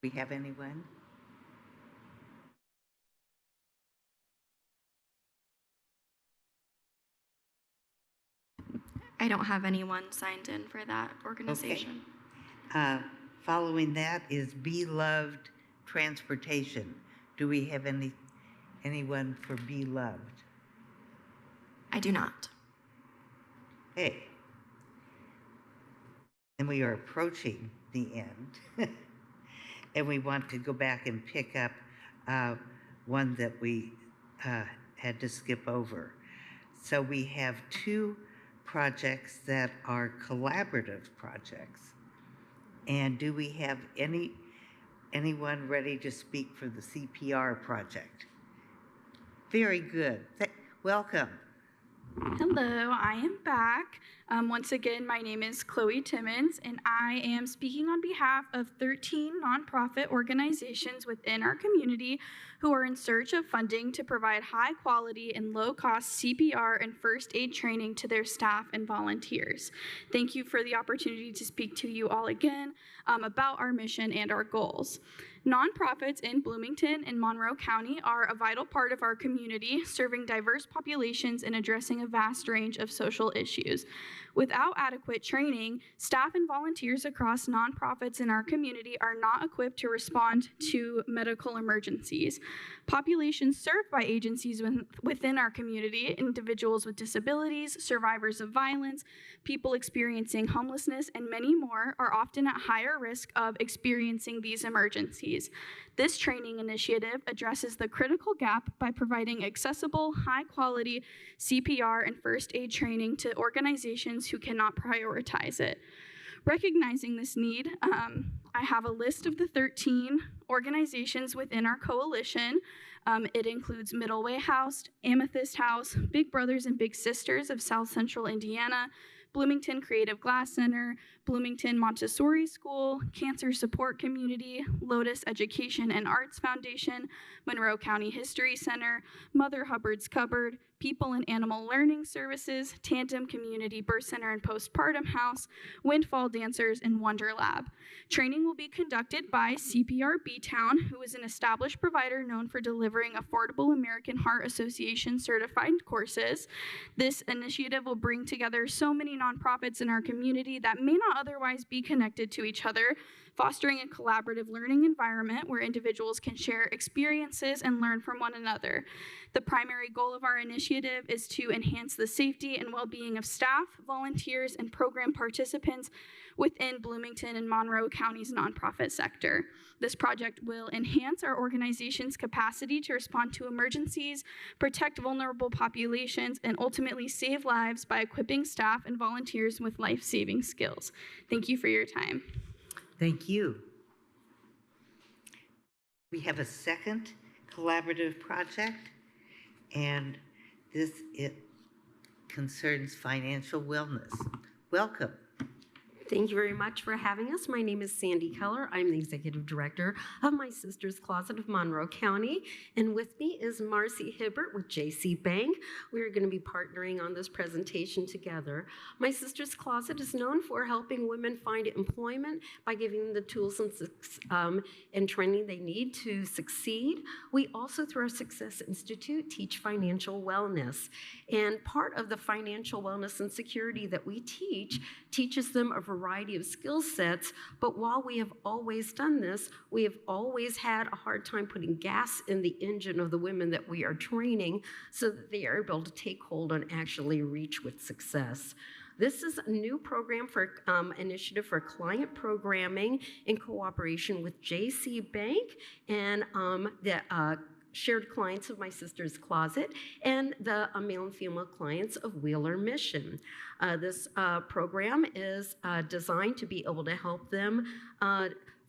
We have anyone? I don't have anyone signed in for that organization. Okay. Following that is Be Loved Transportation. Do we have Anyone for Be Loved? I do not. Hey. And we are approaching the end. And we want to go back and pick up one that we had to skip over. So we have two projects that are collaborative projects. And do we have anyone ready to speak for the CPR project? Very good. Welcome. Hello, I am back. Once again, my name is Chloe Timmons, and I am speaking on behalf of 13 nonprofit organizations within our community who are in search of funding to provide high quality and low cost CPR and first aid training to their staff and volunteers. Thank you for the opportunity to speak to you all again about our mission and our goals. Nonprofits in Bloomington and Monroe County are a vital part of our community, serving diverse populations and addressing a vast range of social issues. Without adequate training, staff and volunteers across nonprofits in our community are not equipped to respond to medical emergencies. Populations served by agencies within our community, individuals with disabilities, survivors of violence, people experiencing homelessness, and many more, are often at higher risk of experiencing these emergencies. This training initiative addresses the critical gap by providing accessible, high-quality CPR and first aid training to organizations who cannot prioritize it. Recognizing this need, I have a list of the 13 organizations within our coalition. It includes Middle Way House, Amethyst House, Big Brothers and Big Sisters of South Central Indiana, Bloomington Creative Glass Center, Bloomington Montessori School, Cancer Support Community, Lotus Education and Arts Foundation, Monroe County History Center, Mother Hubbard's Cupboard, People and Animal Learning Services, Tandem Community Birth Center and Postpartum House, Windfall Dancers, and Wonder Lab. Training will be conducted by CPR B-Town, who is an established provider known for delivering affordable American Heart Association certified courses. This initiative will bring together so many nonprofits in our community that may not otherwise be connected to each other, fostering a collaborative learning environment where individuals can share experiences and learn from one another. The primary goal of our initiative is to enhance the safety and well-being of staff, volunteers, and program participants within Bloomington and Monroe County's nonprofit sector. This project will enhance our organization's capacity to respond to emergencies, protect vulnerable populations, and ultimately save lives by equipping staff and volunteers with life-saving skills. Thank you for your time. Thank you. We have a second collaborative project, and it concerns financial wellness. Welcome. Thank you very much for having us. My name is Sandy Keller. I'm the Executive Director of My Sister's Closet of Monroe County. And with me is Marcy Hibbert with JC Bank. We're going to be partnering on this presentation together. My Sister's Closet is known for helping women find employment by giving them the tools and training they need to succeed. We also, through our Success Institute, teach financial wellness. And part of the financial wellness and security that we teaches them a variety of skill sets, but while we have always done this, we have always had a hard time putting gas in the engine of the women that we are training so that they are able to take hold and actually reach with success. This is a new program for initiative for client programming in cooperation with JC Bank and the shared clients of My Sister's Closet and the male and female clients of Wheeler Mission. This program is designed to be able to help them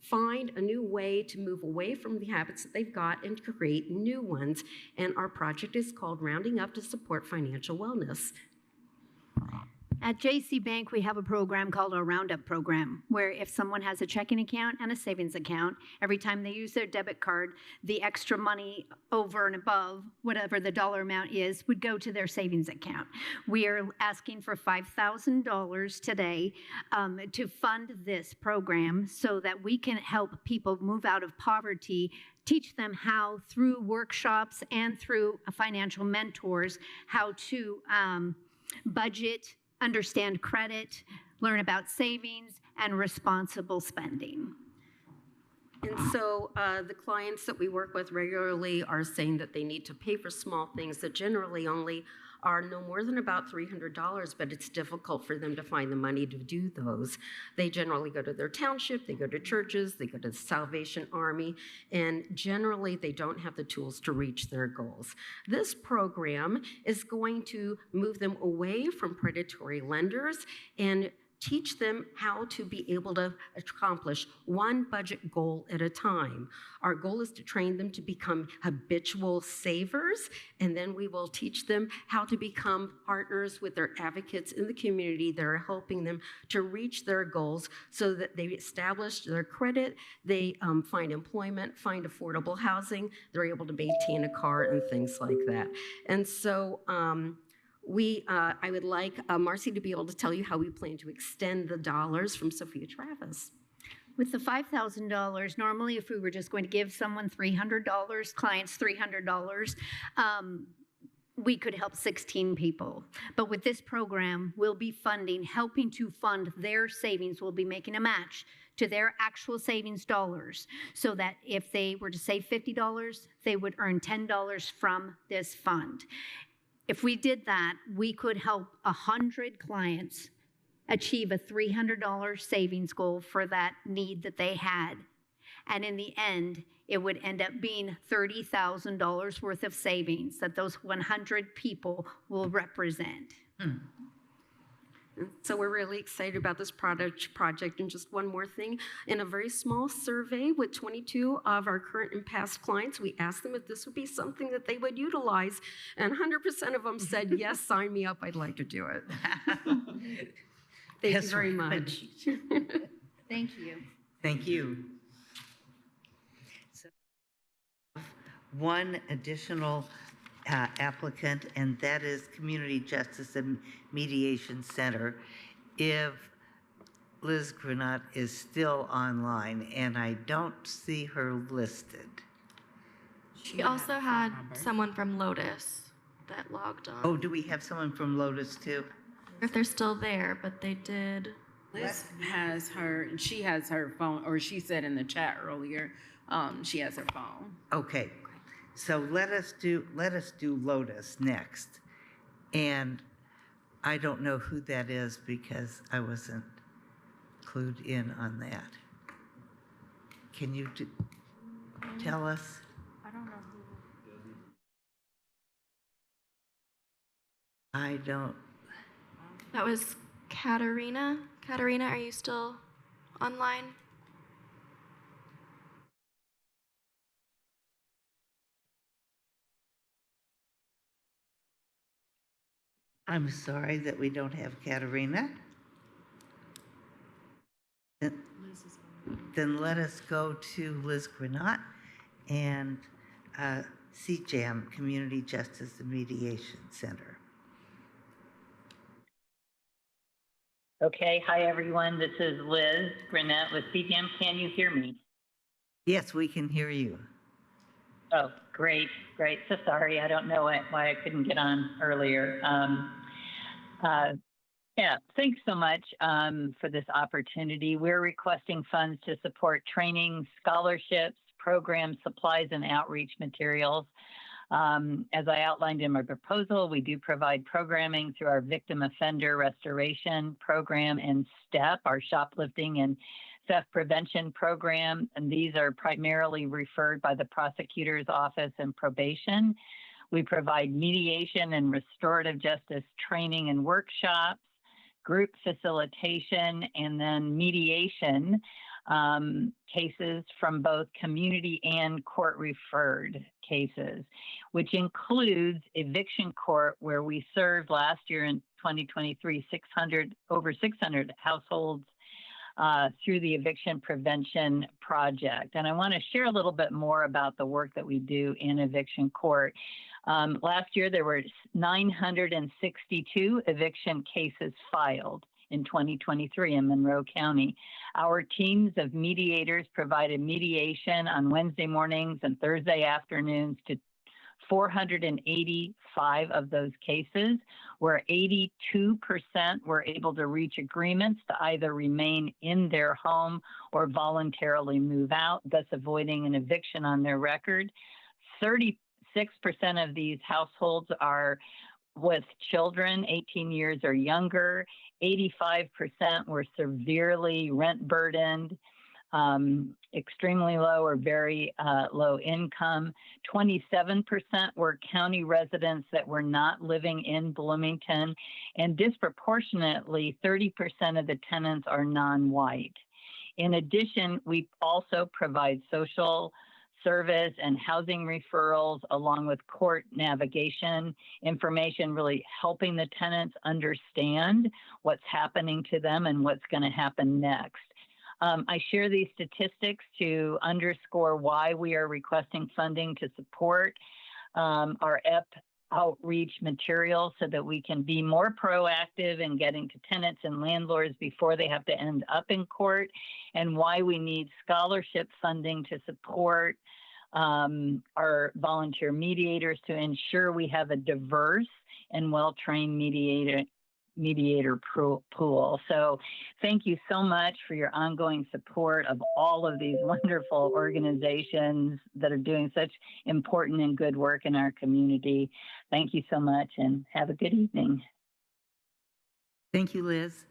find a new way to move away from the habits that they've got and create new ones. And our project is called Rounding Up to Support Financial Wellness. At JC Bank, we have a program called a Roundup program, where if someone has a checking account and a savings account, every time they use their debit card, the extra money over and above whatever the dollar amount is would go to their savings account. We are asking for $5,000 today to fund this program so that we can help people move out of poverty, teach them how, through workshops and through financial mentors, how to budget, understand credit, learn about savings, and responsible spending. And so the clients that we work with regularly are saying that they need to pay for small things that generally only are no more than about $300, but it's difficult for them to find the money to do those. They generally go to their township, they go to churches, they go to the Salvation Army, and generally they don't have the tools to reach their goals. This program is going to move them away from predatory lenders and teach them how to be able to accomplish one budget goal at a time. Our goal is to train them to become habitual savers, and then we will teach them how to become partners with their advocates in the community that are helping them to reach their goals so that they establish their credit, they find employment, find affordable housing, they're able to maintain a car and things like that. And so, I would like Marcy to be able to tell you how we plan to extend the dollars from Sophia Travis. With the $5,000, normally if we were just going to give someone $300, clients $300, we could help 16 people. But with this program, we'll be helping to fund their savings. We'll be making a match to their actual savings dollars so that if they were to save $50, they would earn $10 from this fund. If we did that, we could help 100 clients achieve a $300 savings goal for that need that they had. And in the end, it would end up being $30,000 worth of savings that those 100 people will represent. So we're really excited about this project. And just one more thing, in a very small survey with 22 of our current and past clients, we asked them if this would be something that they would utilize, and 100% of them said, yes, sign me up, I'd like to do it. Thank you very much. Thank you. Thank you. So, one additional applicant, and that is Community Justice and Mediation Center. If Liz Granat is still online, and I don't see her listed. She also had someone from Lotus that logged on. Oh, do we have someone from Lotus too? If they're still there, but they did. Liz has she has her phone, or she said in the chat earlier, she has her phone. Okay. So let us do Lotus next. And I don't know who that is because I wasn't clued in on that. Can you tell us? I don't know who. I don't. That was Katarina. Katarina, are you still online? I'm sorry that we don't have Katarina. Then let us go to Liz Granat and CJAM, Community Justice and Mediation Center. Okay, hi everyone. This is Liz Granat with CJAM. Can you hear me? Yes, we can hear you. Oh, great. So sorry, I don't know why I couldn't get on earlier. Yeah, thanks so much for this opportunity. We're requesting funds to support training, scholarships, programs, supplies, and outreach materials. As I outlined in my proposal, we do provide programming through our Victim Offender Restoration Program and STEP, our shoplifting and theft prevention program, and these are primarily referred by the prosecutor's office and probation. We provide mediation and restorative justice training and workshops, group facilitation, and then mediation cases from both community and court-referred cases, which includes eviction court, where we served last year in 2023 over 600 households through the Eviction Prevention Project. And I want to share a little bit more about the work that we do in eviction court. Last year, there were 962 eviction cases filed in 2023 in Monroe County. Our teams of mediators provided mediation on Wednesday mornings and Thursday afternoons to 485 of those cases, where 82% were able to reach agreements to either remain in their home or voluntarily move out, thus avoiding an eviction on their record. 36% of these households are with children 18 years or younger. 85% were severely rent burdened, extremely low or very low income. 27% were county residents that were not living in Bloomington, and disproportionately 30% of the tenants are non-white. In addition, we also provide social service and housing referrals along with court navigation information, really helping the tenants understand what's happening to them and what's going to happen next. I share these statistics to underscore why we are requesting funding to support our EP outreach materials so that we can be more proactive in getting to tenants and landlords before they have to end up in court, and why we need scholarship funding to support our volunteer mediators to ensure we have a diverse and well-trained mediator pool. So thank you so much for your ongoing support of all of these wonderful organizations that are doing such important and good work in our community. Thank you so much and have a good evening. Thank you, Liz.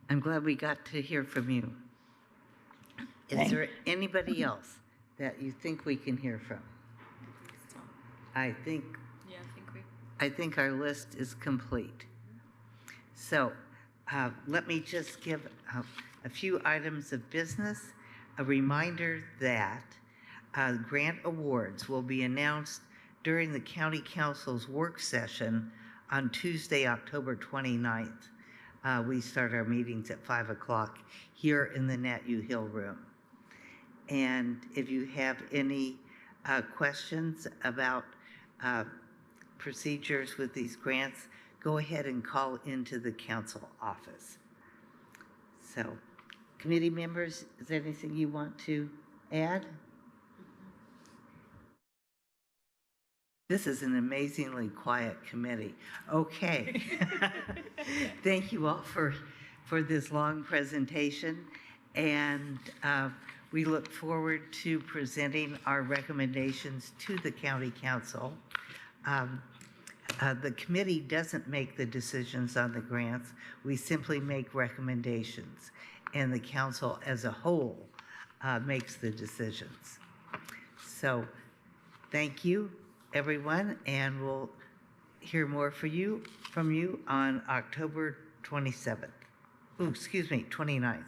I'm glad we got to hear from you. Is there anybody else that you think we can hear from? I think our list is complete. So let me just give a few items of business. A reminder that grant awards will be announced during the County Council's work session on Tuesday, October 29th. We start our meetings at 5 o'clock here in the Nat U. Hill room. And if you have any questions about procedures with these grants, go ahead and call into the council office. So, committee members, is there anything you want to add? This is an amazingly quiet committee. Okay. Thank you all for this long presentation, and we look forward to presenting our recommendations to the county council. The committee doesn't make the decisions on the grants. We simply make recommendations, and the council as a whole makes the decisions. So thank you, everyone, and we'll hear more from you on October 27th. Oh, excuse me, 29th.